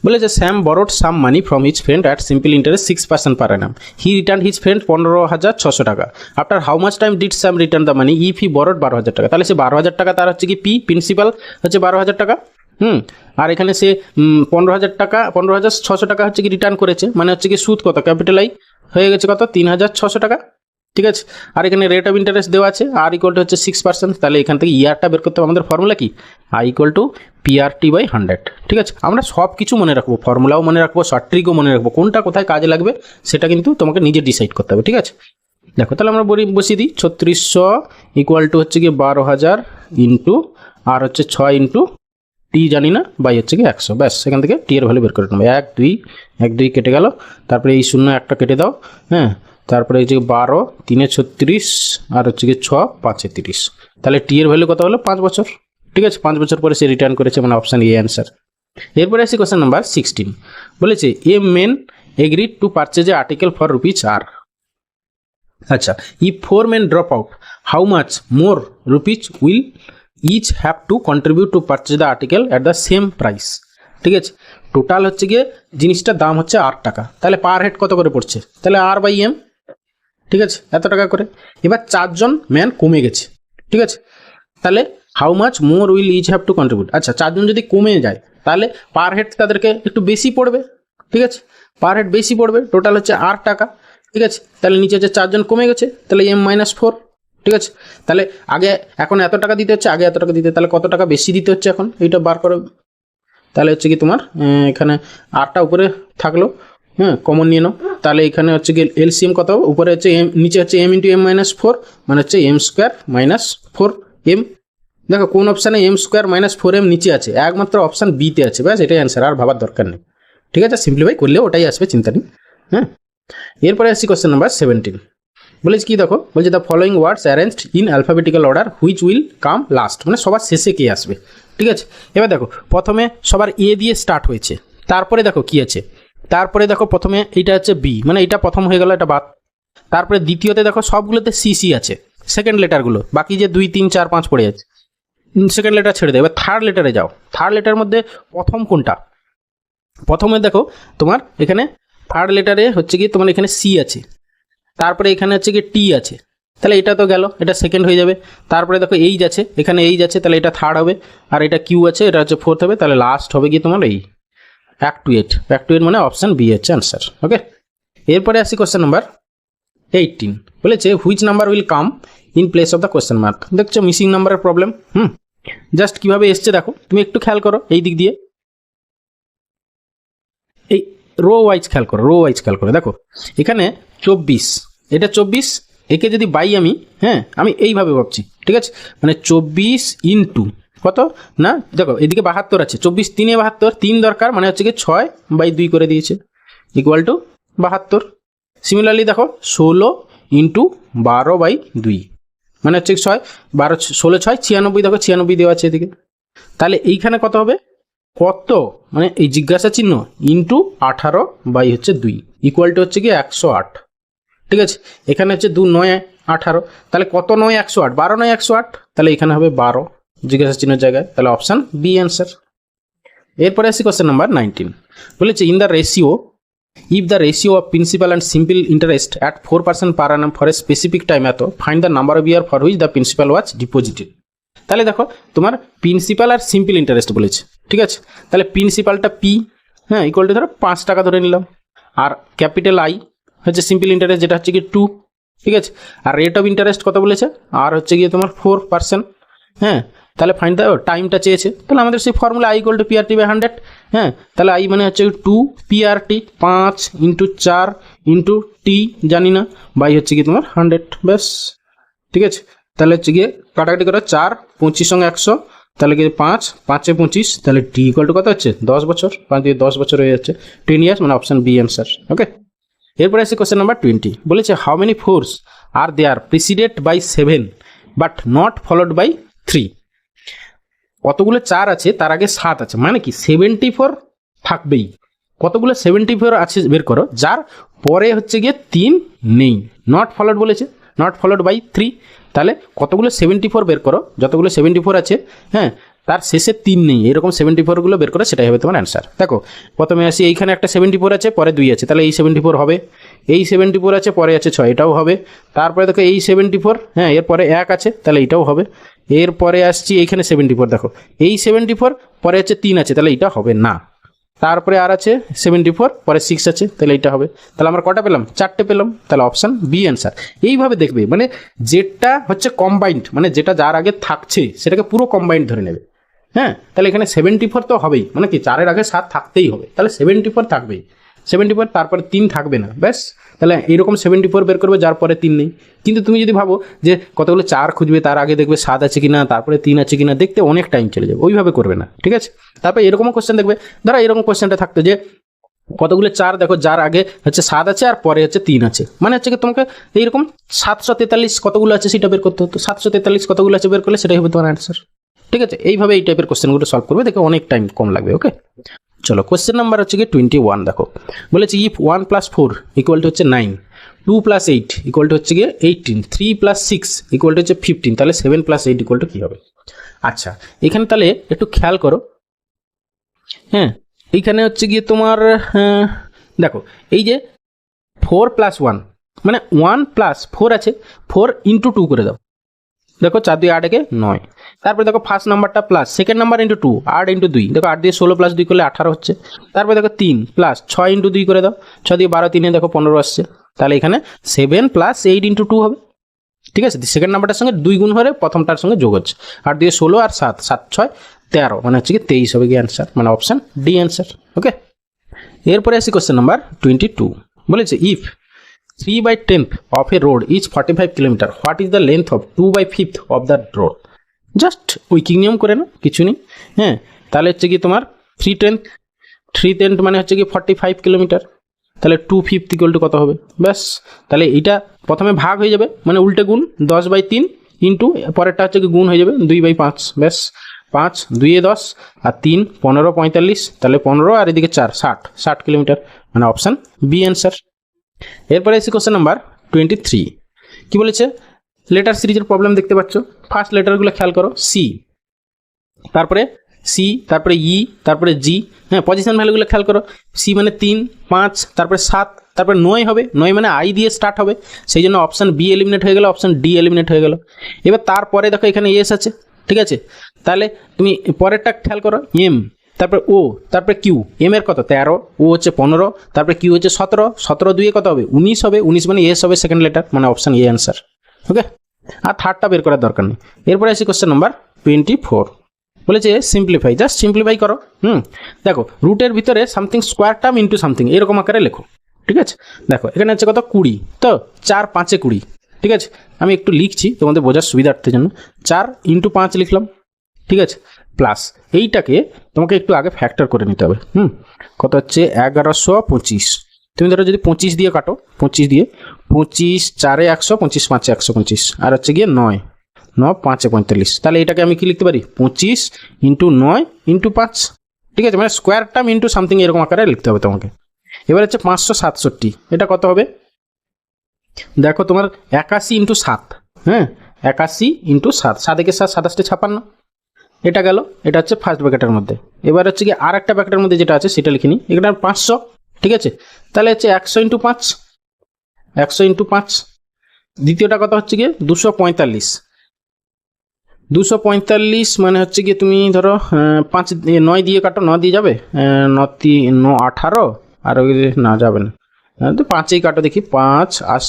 বলে যে Sam borrowed some money from his friend at simple interest 6% per Anam. He return his friend 15,600 টাকা। After how much time did Sam return the money if he borrowed 12,000 টাকা? তাহলে সে 12,000 টাকা, তার হচ্ছে কি পি, প্রিন্সিপাল হচ্ছে 12,000 টাকা। আর এখানে সে 15,600 টাকা হচ্ছে কি রিটার্ন করেছে, মানে হচ্ছে কি সুদ কত? ক্যাপিটাল আই হয়ে গেছে কত? 3,600 টাকা। ঠিক আছে, আর এখানে রেট অফ ইন্টারেস্ট দেওয়া আছে, আর ইকুয়াল টু হচ্ছে 6%। তাহলে এখান থেকে ইয়ারটা বের করতে হবে, আমাদের ফর্মুলা কি? I equal to PRT/100। ঠিক আছে, আমরা সব কিছু মনে রাখবো, ফর্মুলাও মনে রাখবো, শর্ট ট্রিকও মনে রাখবো, কোনটা কোথায় কাজে লাগবে সেটা কিন্তু তোমাকে নিজে ডিসাইড করতে হবে। ঠিক আছে, দেখো তাহলে আমরা বসিয়ে দিই 3600 ইকুয়াল টু হচ্ছে গিয়ে 12,000 ইন্টু আর হচ্ছে 6 ইন্টু টি জানি না বাই হচ্ছে কি 100। ব্যাস, সেখান থেকে টি এর ভ্যালু বের করে নেবো। 1 2 কেটে গেল, তারপরে এই 0 একটা কেটে দাও, হ্যাঁ, তারপরে হচ্ছে 12, 3 36 আর হচ্ছে কি 6 5 30। তাহলে টি এর ভ্যালু কত হলো 5 বছর। ঠিক আছে, 5 বছর পরে সে রিটার্ন করেছে, মানে অপশান এ অ্যান্সার। এরপরে আসি কোশ্চেন নাম্বার 16, বলেছে a man agreed to purchase a article for rupees R. আচ্ছা, if 4 men drop out, how much more rupees will each have to contribute to purchase the article at the same price? ঠিক আছে, total হচ্ছে গিয়ে জিনিসটার দাম হচ্ছে 8 টাকা, তাহলে পার হেড কত করে পড়ছে, তাহলে R/M, ঠিক আছে, এত টাকা করে। এবার 4 জন ম্যান কমে গেছে, ঠিক আছে, তাহলে how much more will each have to contribute. আচ্ছা, 4 জন যদি কমে যায় তাহলে পার হেড তাদেরকে একটু বেশি পড়বে, ঠিক আছে, পার হেড বেশি পড়বে, টোটাল হচ্ছে 8 টাকা, ঠিক আছে। তাহলে নিচে হচ্ছে 4 জন কমে গেছে, তাহলে M-4, ঠিক আছে। তাহলে আগে এখন এত টাকা দিতে হচ্ছে, আগে এত টাকা দিতে, তাহলে কত টাকা বেশি দিতে হচ্ছে এখন, এইটা বার করো। তাহলে হচ্ছে কি তোমার এখানে 8টা উপরে থাকলো, হ্যাঁ, কমন নিয়ে নাও। তাহলে এখানে হচ্ছে কি এলসিএম কত হবে, উপরে হচ্ছে এম, নিচে হচ্ছে M×M-4, মানে হচ্ছে M²-4M। দেখো কোন অপশানে M²-4M নিচে আছে, একমাত্র অপশান বিতে আছে, ব্যাস এটাই অ্যান্সার, আর ভাবার দরকার নেই। ঠিক আছে, সিম্পলিফাই করলেও ওটাই আসবে, চিন্তা নেই। হ্যাঁ, এরপরে আসছি কোশ্চেন নাম্বার 17, বলেছে কি দেখো, বলছে the following words arranged in alphabetical order which will come last, মানে সবার শেষে কে আসবে। ঠিক আছে, এবার দেখো প্রথমে সবার এ দিয়ে স্টার্ট হয়েছে, তারপরে দেখো কি আছে, তারপরে দেখো প্রথমে এইটা হচ্ছে বি, মানে এটা প্রথম হয়ে গেল, এটা বাদ। তারপরে দ্বিতীয়তে দেখো সবগুলোতে সি আছে, সেকেন্ড লেটারগুলো, বাকি যে 2 3 4 5 পড়ে যাচ্ছে, সেকেন্ড লেটার ছেড়ে দেয়। এবার থার্ড লেটারে যাও, থার্ড লেটারের মধ্যে প্রথম কোনটা, প্রথমে দেখো তোমার এখানে থার্ড লেটারে হচ্ছে কি তোমার এখানে সি আছে, তারপরে এখানে হচ্ছে কি টি আছে, তাহলে এটা তো গেল, এটা সেকেন্ড হয়ে যাবে। তারপরে দেখো এইচ আছে, এখানে এইচ আছে, তাহলে এটা থার্ড হবে, আর এটা কিউ আছে, এটা হচ্ছে ফোর্থ হবে, তাহলে লাস্ট হবে কি তোমার এই অ্যাক্টুয়েট, অ্যাক্টুয়েট মানে অপশান বি হচ্ছে অ্যান্সার। ওকে, এরপরে আসি কোশ্চেন নাম্বার 18, বলেছে which number will come in place of the question mark. দেখছো মিসিং নাম্বারের প্রবলেম, জাস্ট কিভাবে এসছে দেখো, তুমি একটু খেয়াল করো এই দিক দিয়ে, এই রো ওয়াইজ খেয়াল করো, রো ওয়াইজ খেয়াল করো, দেখো এখানে 24, এটা 24, একে যদি বাই আমি, হ্যাঁ আমি এইভাবে ভাবছি, ঠিক আছে, মানে 24 ইন্টু কত না, দেখো এদিকে 72 আছে, 24 3 72, 3 দরকার, মানে হচ্ছে কি 6/2 করে দিয়েছে, ইকুয়াল টু 72। সিমিলারলি দেখো 16 ইন্টু 12/2, মানে হচ্ছে 6 12 16 6 96, দেখো 96 দেওয়া আছে এদিকে, তাহলে এইখানে কত হবে, কত মানে এই জিজ্ঞাসা চিহ্ন ইন্টু 18/2 ইকুয়াল টু হচ্ছে কি 108। ঠিক আছে, এখানে হচ্ছে 2 9 18, তাহলে কত 9 108, 12 9 108, তাহলে এখানে হবে 12 জিজ্ঞাসা চিহ্নের জায়গায়, তাহলে অপশান বি অ্যান্সার। এরপরে আসি কোশ্চেন নাম্বার 19, বলেছে in the ratio, if the ratio of principal and simple interest at 4% per annum for a specific time এত, find the number of year for which the principal was deposited। তাহলে দেখো তোমার principal আর simple interest বলেছে, ঠিক আছে, তাহলে প্রিন্সিপালটা P, হ্যাঁ equal to ধরো 5 টাকা ধরে নিলাম, আর ক্যাপিটাল আই হচ্ছে সিম্পল ইন্টারেস্ট যেটা হচ্ছে কি 2, ঠিক আছে, আর রেট অফ ইন্টারেস্ট কত বলেছে, আর হচ্ছে গিয়ে তোমার 4%, হ্যাঁ, তাহলে ফাইন্ড দ্য টাইমটা চেয়েছে, তাহলে আমাদের সেই formula I equal to PRT/100, হ্যাঁ, তাহলে আই মানে হচ্ছে 2 PRT 5 ইন্টু 4 ইন্টু টি জানি না, বাই হচ্ছে কি তোমার 100, ব্যাস, ঠিক আছে। তাহলে হচ্ছে গিয়ে কাটাকাটি করো, 4 25 সঙ্গে 100, তাহলে কি 5 5 25, তাহলে টি ইকুয়াল টু কত হচ্ছে 10 বছর, 5 দিয়ে 10 বছর হয়ে যাচ্ছে, 10 ইয়ার্স, মানে অপশান বি অ্যান্সার। ওকে, এরপরে আছে কোশ্চেন নাম্বার 20, বলেছে how many fours are there preceded by 7 but not followed by 3। কতগুলো 4 আছে তার আগে 7 আছে, মানে কি 74 থাকবেই, কতগুলো 74 আছে বের করো, যার পরে হচ্ছে গিয়ে 3 নেই, নট ফলোড বলেছে, নট ফলোড বাই 3, তাহলে কতগুলো 74 বের করো, যতগুলো 74 আছে, হ্যাঁ তার শেষে 3 নেই, এরকম 74গুলো বের করো, সেটাই হবে তোমার অ্যান্সার। দেখো প্রথমে আসি, এইখানে একটা 74 আছে, পরে 2 আছে, তাহলে এই 74 হবে, এই 74 আছে, পরে আছে 6, এটাও হবে, তারপরে দেখো এই 74, হ্যাঁ এরপরে 1 আছে, তাহলে এটাও হবে, এরপরে আসছি এইখানে 74, দেখো এই 74 পরে হচ্ছে 3 আছে, তাহলে এটা হবে না, তারপরে আর আছে 74 পরে 6 আছে, তাহলে এইটা হবে, তাহলে আমরা কটা পেলাম, 4টে পেলাম, তাহলে অপশান বি অ্যান্সার। এইভাবে দেখবে, মানে যেটা হচ্ছে কম্বাইন্ড, মানে যেটা যার আগে থাকছে সেটাকে পুরো কম্বাইন্ড ধরে নেবে, হ্যাঁ, তাহলে এখানে 74 তো হবেই, মানে কি 4-এর আগে 7 থাকতেই হবে, তাহলে 74 থাকবেই, 74 তারপরে 3 থাকবে না, ব্যাস, তাহলে এইরকম 74 বের করবে যার পরে 3 নেই। কিন্তু তুমি যদি ভাবো যে কতগুলো 4 খুঁজবে, তার আগে দেখবে 7 আছে কিনা, তারপরে 3 আছে কিনা, দেখতে অনেক টাইম চলে যাবে, ওইভাবে করবে না, ঠিক আছে। তারপরে এরকমও কোশ্চেন দেখবে, ধরো এরকম কোশ্চেনটা থাকতো যে কতগুলো 4 দেখো, যার আগে হচ্ছে 7 আছে আর পরে হচ্ছে 3 আছে, মানে হচ্ছে কি তোমাকে এইরকম 743 কতগুলো আছে সেটা বের করতে হতো। 743 কতগুলো আছে বের করলে সেটাই হবে তোমার অ্যান্সার। ঠিক আছে, এইভাবে এই টাইপের কোশ্চেনগুলো সলভ করবে, দেখো অনেক টাইম কম লাগবে। ওকে, চলো কোশ্চেন নাম্বার হচ্ছে কি 21। দেখো বলেছে ইফ 1 + 4 ইকুয়াল টু হচ্ছে 9, 2 + 8 ইকুয়াল টু হচ্ছে গিয়ে 18, 3 + 6 ইকুয়াল টু হচ্ছে 15, তাহলে 7 + 8 ইকুয়াল টু কী হবে? আচ্ছা, এখানে তাহলে একটু খেয়াল করো। হ্যাঁ, এইখানে হচ্ছে গিয়ে তোমার দেখো এই যে 4 + 1 মানে 1 + 4 আছে, 4 × 2 করে দাও। দেখো 4 2 8 একে 9। তারপরে দেখো ফার্স্ট নাম্বারটা প্লাস, সেকেন্ড নাম্বার × 2 8 × 2, দেখো 8 দিয়ে 16 + 2 করলে 18 হচ্ছে। তারপরে দেখো 3 প্লাস 6 × 2 করে দাও, 6 দিয়ে 12, 3 দেখো 15 আসছে। তাহলে এখানে 7 + 8 × 2 হবে। ঠিক আছে, সেকেন্ড নাম্বারটার সঙ্গে 2 গুণ হয়ে প্রথমটার সঙ্গে যোগ হচ্ছে। 8 দিয়ে 16 আর 7, 7 6 13, মানে হচ্ছে কি 23 হবে কি অ্যান্সার, মানে অপশান ডি অ্যান্সার। ওকে, এরপরে আসি কোশ্চেন নাম্বার 22। বলেছে if 3/10 of a road is 45 kilometre, what is the length of 2/5 of the road? Just উইকিং নিয়ম করে না, কিছু নেই। হ্যাঁ, তাহলে হচ্ছে কি তোমার 3/10 মানে হচ্ছে কি 45 কিলোমিটার, তাহলে 2/5 ইকুয়াল টু কত হবে? ব্যাস, তাহলে এইটা প্রথমে ভাগ হয়ে যাবে, মানে উল্টে গুণ 10/3 ইন্টু পরেরটা হচ্ছে কি গুণ হয়ে যাবে 2/5। ব্যাস, 5 2 এ 10 আর 3 15 45, তাহলে 15 আর এদিকে 4 60 কিলোমিটার, মানে অপশান বি অ্যান্সার। এরপরে এসে কোশ্চেন নাম্বার 23। কি বলেছে? লেটার সিরিজের প্রবলেম দেখতে পাচ্ছ। ফার্স্ট লেটারগুলো খেয়াল করো, সি, তারপরে সি, তারপরে ই, তারপরে জি। হ্যাঁ, পজিশন ভ্যালুগুলো খেয়াল করো। সি মানে 3 5, তারপরে 7, তারপরে 9 হবে। 9 মানে আই দিয়ে স্টার্ট হবে, সেই জন্য অপশান বি এলিমিনেট হয়ে গেল, অপশান ডি এলিমিনেট হয়ে গেল। এবার তারপরে দেখো এখানে এস আছে। ঠিক আছে, তাহলে তুমি পরেরটা খেয়াল করো, এম, তারপরে ও, তারপরে কিউ। এম এর কত? 13, ও হচ্ছে 15, তারপরে কিউ হচ্ছে 17, 17 2 কত হবে? 19 হবে। 19 মানে এস হবে সেকেন্ড লেটার, মানে অপশান এ অ্যান্সার। ওকে, আর থার্ডটা বের করার দরকার নেই। এরপরে আসি কোশ্চেন নাম্বার 24। বলেছে সিম্পলিফাই, জাস্ট সিম্পলিফাই করো। দেখো রুটের ভিতরে something square term into something এরকম আকারে লেখো। ঠিক আছে, দেখো এখানে হচ্ছে কত? 20, তো 4 5 20। ঠিক আছে, আমি একটু লিখছি তোমাদের বোঝার সুবিধার্থের জন্য। 4 × 5 লিখলাম। ঠিক আছে, প্লাস এইটাকে তোমাকে একটু আগে ফ্যাক্টর করে নিতে হবে। কত হচ্ছে? 1125। তুমি ধরো যদি 25 দিয়ে কাটো, 25 দিয়ে 25 4 100, 25 5 125, আর হচ্ছে গিয়ে 9 9 5 45, তাহলে এটাকে আমি কি লিখতে পারি? 25 × 9 × 5। ঠিক আছে, মানে স্কোয়ার টার্ম ইন্টু সামথিং এরকম আকারে লিখতে হবে তোমাকে। এবার হচ্ছে 567, এটা কত হবে? দেখো তোমার 81 × 7। হ্যাঁ, 81 × 7, 7 একে 7 27 56, এটা গেল। এটা হচ্ছে ফার্স্ট ব্র্যাকেটের মধ্যে। এবার হচ্ছে কি আর একটা ব্র্যাকেটের মধ্যে যেটা আছে সেটা লিখে নিই, এটা 500। ঠিক আছে, তাহলে হচ্ছে 100 × 5, 100 × 5। দ্বিতীয়টা কত হচ্ছে গিয়ে 245, 245 মানে হচ্ছে গিয়ে তুমি ধরো 5 9 দিয়ে কাটো, 9 দিয়ে যাবে, 9 9 18, আর ওই না যাবে না, তো 5এই কাটো দেখি, 5 8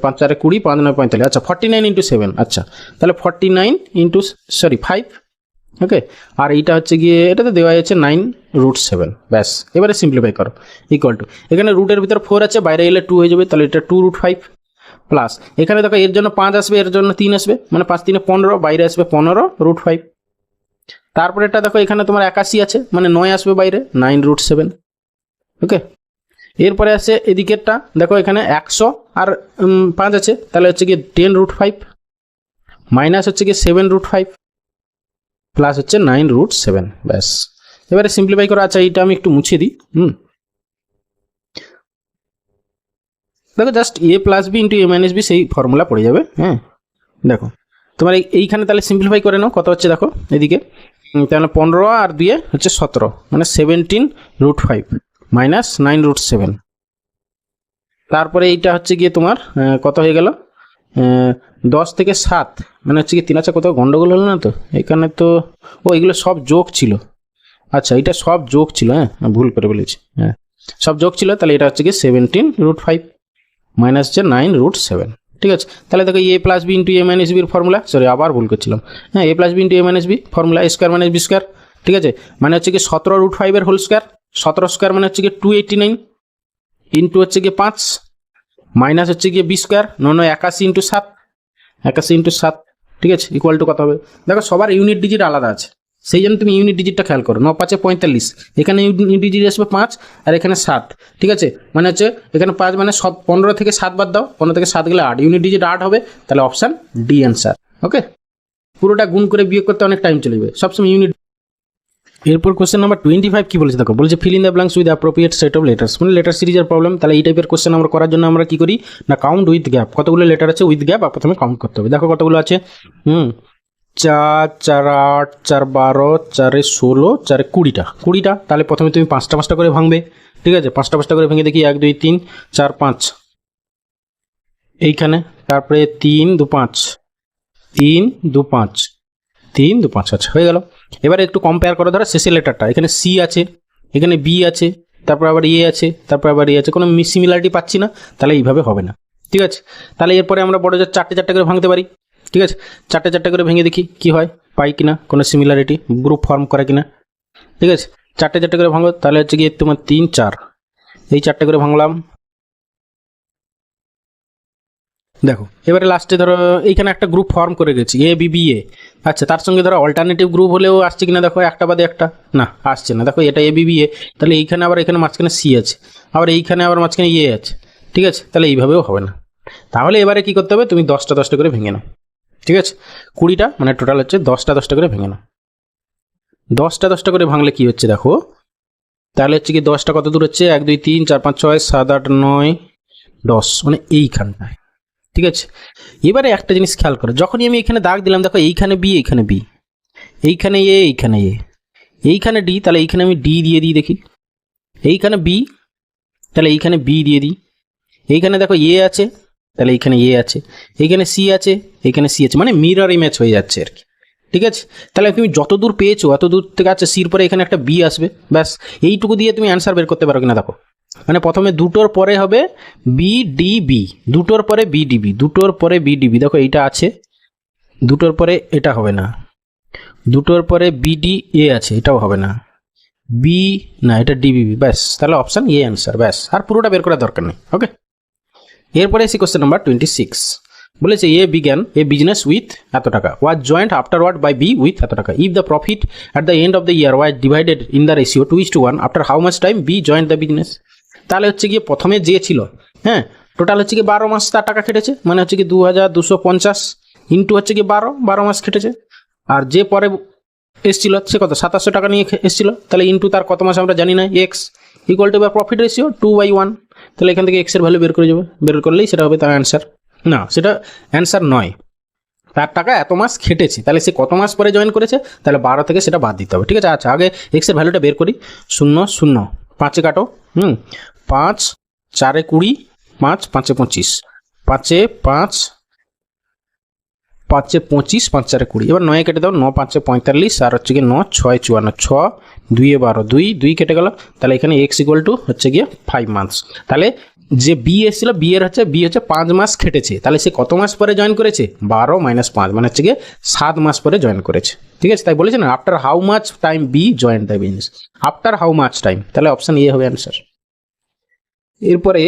5 4 20, 5 9 45। আচ্ছা 49 × 7, আচ্ছা তাহলে 49 × 5। ওকে, আর এইটা হচ্ছে গিয়ে এটাতে দেওয়া আছে 9√7। ব্যাস, এবারে সিম্পলিফাই করো। ইকুয়াল টু, এখানে রুটের ভিতর 4 আছে, বাইরে এলে 2 হয়ে যাবে, তাহলে এটা 2√5 প্লাস এখানে দেখো এর জন্য 5 আসবে, এর জন্য 3 আসবে, মানে 5 3 15, বাইরে আসবে 15√5। তারপরে এটা দেখো এখানে তোমার 81 আছে, মানে 9 আসবে বাইরে, 9√7। ওকে, এরপরে আসে এদিকেরটা, দেখো এখানে 100 আর 5 আছে, তাহলে হচ্ছে গিয়ে 10√5 মাইনাস হচ্ছে গিয়ে 7√5 প্লাস হচ্ছে 9√7। ব্যাস, এবারে সিম্পলিফাই করো। আচ্ছা এইটা আমি একটু মুছে দিই। দেখো just a + b × a - b সেই ফর্মুলা পড়ে যাবে। হ্যাঁ, দেখো তোমার এইখানে তাহলে সিম্পলিফাই করে নাও। কত হচ্ছে দেখো এদিকে, তাহলে 15 আর 2 হচ্ছে 17, মানে 17√5 মাইনাস 9√7। তারপরে এইটা হচ্ছে গিয়ে তোমার কত হয়ে গেল? 10 থেকে 7, মানে হচ্ছে কি 3 আছে, কোথাও গন্ডগোল হলো না তো? এখানে তো এগুলো সব যোগ ছিল। আচ্ছা এটা সব যোগ ছিল, হ্যাঁ ভুল করে বলেছি। হ্যাঁ, সব যোগ ছিল, তাহলে এটা হচ্ছে কি 17√5 মাইনাস হচ্ছে 9√7। ঠিক আছে, তাহলে দেখো a + b × a - b এর ফর্মুলা, সরি আবার ভুল করছিলাম। হ্যাঁ, a + b × a - b formula a² - b²। ঠিক আছে, মানে হচ্ছে কি 17√5 এর হোল স্কোয়ার, 17² মানে হচ্ছে কি 289 ইন্টু হচ্ছে গিয়ে 5 মাইনাস হচ্ছে গিয়ে b², 81 × 7, 81 × 7। ঠিক আছে, ইকুয়াল টু কত হবে? দেখো সবার ইউনিট ডিজিট আলাদা আছে। সেই জন্য তুমি ইউনিট ডিজিটটা খেয়াল করো, 9 5 45, এখানে ইউনিট ডিজিট আসবে 5 আর এখানে 7, ঠিক আছে, মানে হচ্ছে এখানে 5 মানে 15 থেকে 7 বাদ দাও, 15 থেকে 7 গেলে 8, ইউনিট ডিজিট 8 হবে, তাহলে অপশান ডি অ্যান্সার। ওকে, পুরোটা গুণ করে বিয়োগ করতে অনেক টাইম চলে যাবে, সবসময় ইউনিট। এরপর কোশ্চেন নাম্বার 25 কি বলেছে দেখো, বলছে fill in the blanks with appropriate set of letters, মানে লেটার সিরিজের প্রবলেম। তাহলে এই টাইপের কোশ্চেন আমরা করার জন্য আমরা কি করি না, কাউন্ট উইথ গ্যাপ, কতগুলো লেটার আছে উইথ গ্যাপ প্রথমে কাউন্ট করতে হবে। দেখো কতগুলো আছে, 4 4 8 4 12 4 16 4 20টা। তাহলে প্রথমে তুমি 5টা 5টা করে ভাঙবে, ঠিক আছে, 5টা 5টা করে ভেঙে দেখি 1 2 3 4 5 এইখানে, তারপরে 3 2 5 3 2 5 3 2 5, আচ্ছা হয়ে গেল। এবারে একটু কম্পেয়ার করো, ধরো শেষের লেটারটা, এখানে সি আছে, এখানে বি আছে, তারপর আবার এ আছে, তারপর আবার এ আছে, কোনো সিমিলারিটি পাচ্ছি না, তাহলে এইভাবে হবে না, ঠিক আছে। তাহলে এরপরে আমরা বড় যে 4টে 4টে করে ভাঙতে পারি, ঠিক আছে, 4টে 4টে করে ভেঙে দেখি কি হয়, পাই কিনা কোনো সিমিলারিটি, গ্রুপ ফর্ম করে কিনা, ঠিক আছে। 4টে 4টে করে ভাঙো, তাহলে হচ্ছে গিয়ে তোমার 3 4, এই 4টে করে ভাঙলাম। দেখো এবারে লাস্টে ধরো এইখানে একটা গ্রুপ ফর্ম করে গেছি, এ বি বি এ, আচ্ছা তার সঙ্গে ধরো অল্টারনেটিভ গ্রুপ হলেও আসছে কিনা দেখো, একটা বাদে একটা, না আসছে না, দেখো এটা এ বি বি এ, তাহলে এইখানে আবার এখানে মাঝখানে সি আছে, আবার এইখানে আবার মাঝখানে এ আছে, ঠিক আছে, তাহলে এইভাবেও হবে না। তাহলে এবারে কি করতে হবে, তুমি 10টা 10টা করে ভেঙে নাও, ঠিক আছে, 20টা মানে টোটাল হচ্ছে 10টা 10টা করে ভেঙে নাও। 10টা 10টা করে ভাঙলে কি হচ্ছে দেখো, তাহলে হচ্ছে কি 10টা কত দূর হচ্ছে, 1 2 3 4 5 6 7 8 9 10, মানে এইখানটায়, ঠিক আছে। এবারে একটা জিনিস খেয়াল করো, যখনই আমি এখানে দাগ দিলাম দেখো, এইখানে বি এইখানে বি, এইখানে এ এইখানে এ, এইখানে ডি, তাহলে এইখানে আমি ডি দিয়ে দিই দেখি, এইখানে বি, তাহলে এইখানে বি দিয়ে দিই, এইখানে দেখো এ আছে, তাহলে এইখানে এ আছে, এইখানে সি আছে, এইখানে সি আছে, মানে মিরর ইমেজ হয়ে যাচ্ছে আর কি, ঠিক আছে। তাহলে তুমি যত দূর পেয়েছো অত দূর থেকে আছে, সির পরে এখানে একটা বি আসবে, ব্যাস এইটুকু দিয়ে তুমি অ্যান্সার বের করতে পারো কিনা দেখো, মানে প্রথমে দুটোর পরে হবে বি ডি বি, দুটোর পরে বি ডি বি, দুটোর পরে বি ডি বি, দেখো এইটা আছে, দুটোর পরে এটা হবে না, দুটোর পরে বিডি এ আছে, এটাও হবে না, বি না এটা ডিবিবি, ব্যাস তাহলে অপশান এ অ্যান্সার, ব্যাস আর পুরোটা বের করার দরকার নেই। ওকে, এরপরে এসি কোশ্চেন নাম্বার 26, বলেছে এ বিজ্ঞান এ বিজনেস উইথ এত টাকা, was joined afterward by B with এত টাকা, if the profit at the end of the year was divided in the ratio 2:1, after how much time B joined the business. তাহলে হচ্ছে গিয়ে প্রথমে যে ছিল, হ্যাঁ টোটাল হচ্ছে কি 12 মাস তার টাকা খেটেছে, মানে হচ্ছে কি 2250 ইন্টু হচ্ছে কি 12 মাস খেটেছে, আর যে পরে এসছিল সে কত 2700 টাকা নিয়ে এসছিল, তাহলে ইন্টু তার কত মাস আমরা জানি না, এক্স ইকুয়াল টু বা প্রফিট রেশিও 2/1, তাহলে এখান থেকে এক্সের ভ্যালু বের করে যাবে, বের করলেই সেটা হবে তার অ্যান্সার। না সেটা অ্যান্সার নয়, তার টাকা এত মাস খেটেছে, তাহলে সে কত মাস পরে জয়েন করেছে, তাহলে 12 থেকে সেটা বাদ দিতে হবে, ঠিক আছে। আচ্ছা আগে এক্সের ভ্যালুটা বের করি, 0 0 5 কাটো, 5 4 20 5 5 25, 5 5 5 25 5 4 20, এবার 9 কেটে দাও, 9 5 45, আর হচ্ছে গিয়ে 9 6 54, 6 2 12, 2 কেটে গেল, তাহলে এখানে এক্স ইকুয়াল টু হচ্ছে গিয়ে 5 মান্থস। তাহলে যে বি এসেছিল বি এর হচ্ছে 5 মাস খেটেছে, তাহলে সে কত মাস পরে জয়েন করেছে, 12 - 5 মানে হচ্ছে গিয়ে 7 মাস পরে জয়েন করেছে, ঠিক আছে। তাই বলেছে না after how much time B join the business, after how much time, তাহলে অপশন এ হবে অ্যান্সার। এরপরে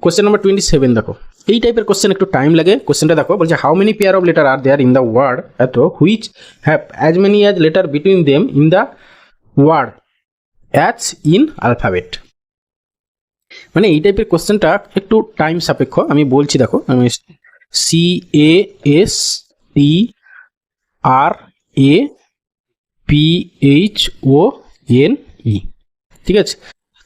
কোশ্চেন নাম্বার 27 দেখো, এই টাইপের কোশ্চেন একটু টাইম লাগে। কোশ্চেনটা দেখো, বলছে how many pair of letter are there in the word এত which have as many as letter between them in the word as in alphabet. মানে এই টাইপের কোশ্চেনটা একটু টাইম সাপেক্ষ, আমি বলছি দেখো, আমি CASTRAPHONE, ঠিক আছে।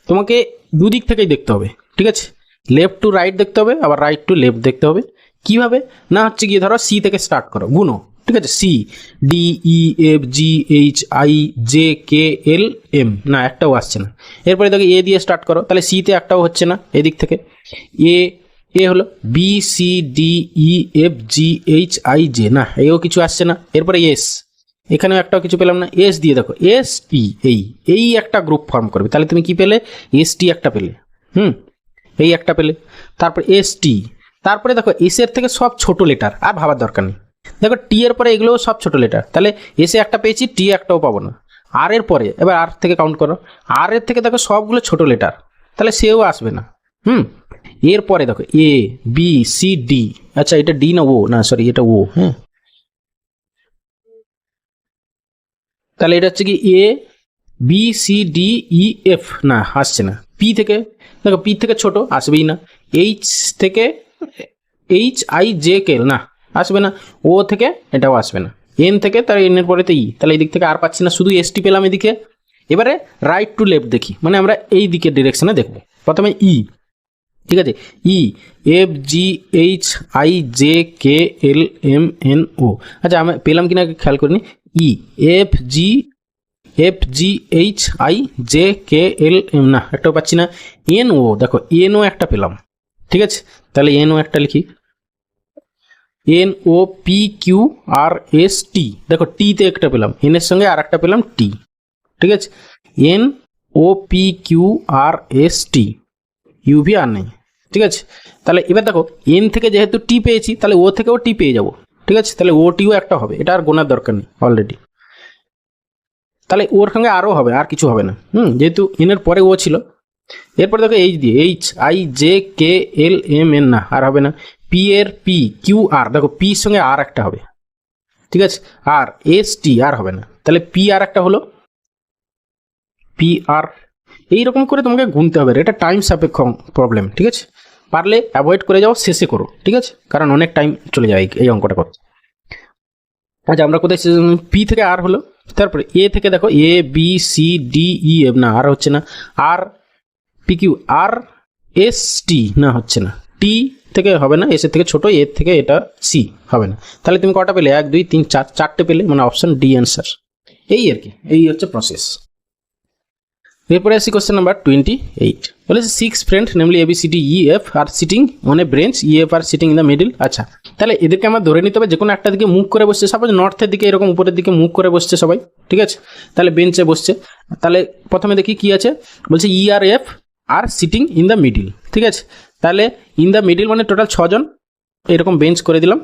তোমাকে দুদিক থেকেই দেখতে হবে, ঠিক আছে, লেফট টু রাইট দেখতে হবে, আবার রাইট টু লেফট দেখতে হবে। কিভাবে না হচ্ছে গিয়ে ধরো সি থেকে স্টার্ট করো, গুনো, ঠিক আছে, সি DEFGHIJKLM, না একটাও আসছে না। এরপরে দেখো এ দিয়ে স্টার্ট করো, তাহলে সিতে একটাও হচ্ছে না, এদিক থেকে এ হলো BCDEFGHIJ, না এও কিছু আসছে না। এরপরে এস, এখানেও একটাও কিছু পেলাম না। এস দিয়ে দেখো ST, এই একটা গ্রুপ ফর্ম করবে, তাহলে তুমি কি পেলে, ST একটা পেলে, এই একটা পেলে। তারপর ST, তারপরে দেখো এস এর থেকে সব ছোট লেটার, আর ভাবার দরকার নেই। দেখো টি এর পরে এগুলোও সব ছোট লেটার, তাহলে এসে একটা পেয়েছি, টি একটাও পাবো না। আর এর পরে এবার আর থেকে কাউন্ট করো, আর এর থেকে দেখো সবগুলো ছোট লেটার, তাহলে সেও আসবে না। এরপরে দেখো ABCD, আচ্ছা এটা ডি না ও, না সরি এটা ও, তাহলে এটা হচ্ছে কি A B C D E F, না আসছে না। পি থেকে দেখো, পি থেকে ছোট আসবেই না। এইচ থেকে এইচ আই জে কে না আসবে না। ও থেকে এটাও আসবে না। এন থেকে তার এনের পরেতে ই, তাহলে এই দিক থেকে আর পাচ্ছি না, শুধু এসটি পেলাম এদিকে। এবারে রাইট টু লেফট দেখি, মানে আমরা এই দিকের ডিরেকশনে দেখবো। প্রথমে ই, ঠিক আছে, E F G H I J K L M N O. আচ্ছা আমি পেলাম কিনা খেয়াল করিনি। E F G H I J K L M, না একটাও পাচ্ছি না। এন ও, দেখো এন ও একটা পেলাম, ঠিক আছে, তাহলে এন ও একটা লিখি। N O P Q R S টি, দেখো টিতে একটা পেলাম, এন এর সঙ্গে আর একটা পেলাম টি, ঠিক আছে। N O P Q R S টি, ইউভি আর নেই, ঠিক আছে। তাহলে এবার দেখো এন থেকে যেহেতু টি পেয়েছি, তাহলে ও থেকেও টি পেয়ে যাব, ঠিক আছে। তাহলে ও টিও একটা হবে, এটা আর গোনার দরকার নেই অলরেডি। তাহলে ওর সঙ্গে আরও হবে, আর কিছু হবে না, যেহেতু এনের পরে ও ছিল। এরপর দেখো এইচ দিয়ে, H I J K L M N, না আর হবে না। পি এর পি কিউ আর, দেখো পির সঙ্গে আর একটা হবে, ঠিক আছে। আর এস টি আর হবে না, তাহলে পি আর একটা হলো, পি আর। এইরকম করে তোমাকে গুনতে হবে, এটা টাইম সাপেক্ষ প্রবলেম, ঠিক আছে। পারলে অ্যাভয়েড করে যাও, শেষে করো, ঠিক আছে, কারণ অনেক টাইম চলে যায় এই অঙ্কটা করতে। আচ্ছা আমরা কোথায়, পি থেকে আর হলো, তারপরে এ থেকে দেখো A B C D E F, না আর হচ্ছে না। আর P Q R S T, না হচ্ছে না। টি থেকে হবে না, এস এর থেকে ছোট, এর থেকে এটা সি হবে না। তাহলে তুমি কটা পেলে, 1 2 3 4, চারটে পেলে, মানে অপশন ডি অ্যান্সার। এই আর কি, এই হচ্ছে প্রসেস। এরপরে আসি কোশ্চেন নাম্বার 28, বলেছে 6 friend namely A B C D E F are sitting on a bench, E F are sitting in the middle. আচ্ছা তাহলে এদেরকে আমার ধরে নিতে হবে যে কোনো একটা দিকে মুভ করে বসছে, সাপোজ নর্থের দিকে এরকম উপরের দিকে মুভ করে বসছে সবাই, ঠিক আছে, তাহলে বেঞ্চে বসছে। তাহলে প্রথমে দেখি কি আছে, বলছে ই আর F are sitting in the middle, ঠিক আছে। তাহলে ইন দ্য মিডিল মানে টোটাল 6 জন এরকম বেঞ্চ করে দিলাম,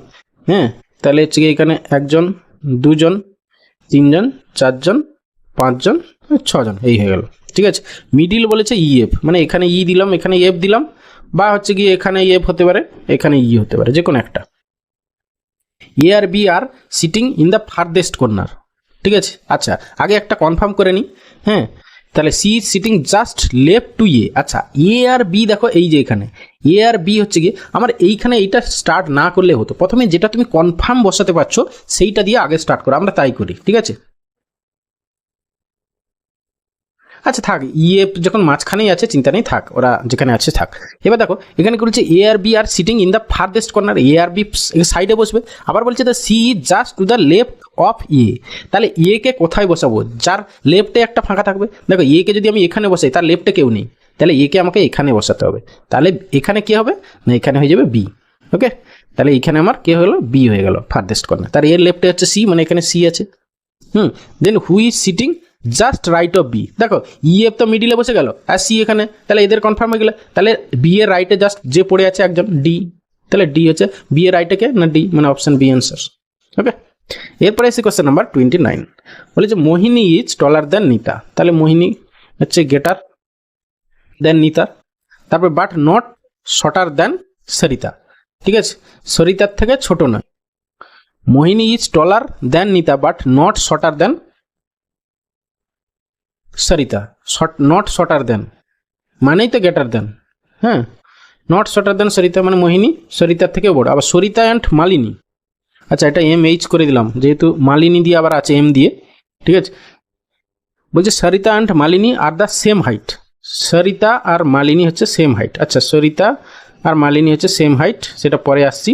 হ্যাঁ। তাহলে হচ্ছে কি এখানে 1 জন 2 জন 3 জন 4 জন 5 জন 6 জন, এই হয়ে গেল, ঠিক আছে। মিডিল বলেছে ই এফ, মানে এখানে ই দিলাম, এখানে এফ দিলাম, বা হচ্ছে কি এখানে এফ হতে পারে, এখানে ই হতে পারে, যে কোনো একটা। এ আর B are sitting in the farthest corner, ঠিক আছে। আচ্ছা আগে একটা কনফার্ম করে নিই, হ্যাঁ। তাহলে C sitting just left to A. আচ্ছা এ আর বি দেখো, এই যে এখানে এ আর বি হচ্ছে কি আমার এইখানে এইটা স্টার্ট না করলে হতো, প্রথমে যেটা তুমি কনফার্ম বসাতে পারছো সেইটা দিয়ে আগে স্টার্ট করো, আমরা তাই করি, ঠিক আছে। আচ্ছা থাক, ইএফ যখন মাঝখানেই আছে চিন্তা নেই, থাক ওরা যেখানে আছে থাক। এবার দেখো এখানে বলছে এ আর B are sitting in the farthest corner, A আর বি সাইডে বসবে, আবার বলছে the C just to the left of A. তাহলে এ কে কোথায় বসাবো, যার লেফটে একটা ফাঁকা থাকবে। দেখো এ কে যদি আমি এখানে বসাই, তার লেফটে কেউ নেই, তাহলে এ কে আমাকে এখানে বসাতে হবে। তাহলে এখানে কি হবে না, এখানে হয়ে যাবে বি, ওকে। তাহলে এখানে আমার কে হলো, বি হয়ে গেল ফারদেস্ট কর্নার। তার এর লেফটে হচ্ছে সি, মানে এখানে সি আছে, then who is sitting just right of B. দেখো ই এফ তো মিডিলে বসে গেল আর সি এখানে, তাহলে এদের কনফার্ম হয়ে গেলে। তাহলে বি এর রাইটে জাস্ট যে পড়ে আছে একজন, ডি, তাহলে ডি হচ্ছে বি এর রাইটে কে না, ডি, মানে অপশন বি অ্যান্সার, ওকে। এরপরে এসে কোশ্চেন নাম্বার 29, বলেছে মোহিনী ইজ টলার দেন নিতা। তাহলে মোহিনী হচ্ছে গেটার দেন নিতা, তারপর but not shorter than Sarita, ঠিক আছে, সরিতার থেকে ছোট নয়। Mohini is taller than Nita but not shorter than Sarita, not shorter than মানেই তো গ্রেটার দেন, হ্যাঁ। নট শর্টার দেন সরিতা মানে মোহিনী সরিতার থেকেও বড়। আবার সরিতা অ্যান্ড মালিনী, আচ্ছা এটা এম এইচ করে দিলাম, যেহেতু মালিনী দিয়ে আবার আছে এম দিয়ে, ঠিক আছে। বলছে Sarita and Malini are the same height, Sarita আর মালিনী হচ্ছে সেম হাইট। আচ্ছা সরিতা আর মালিনী হচ্ছে সেম হাইট, সেটা পরে আসছি।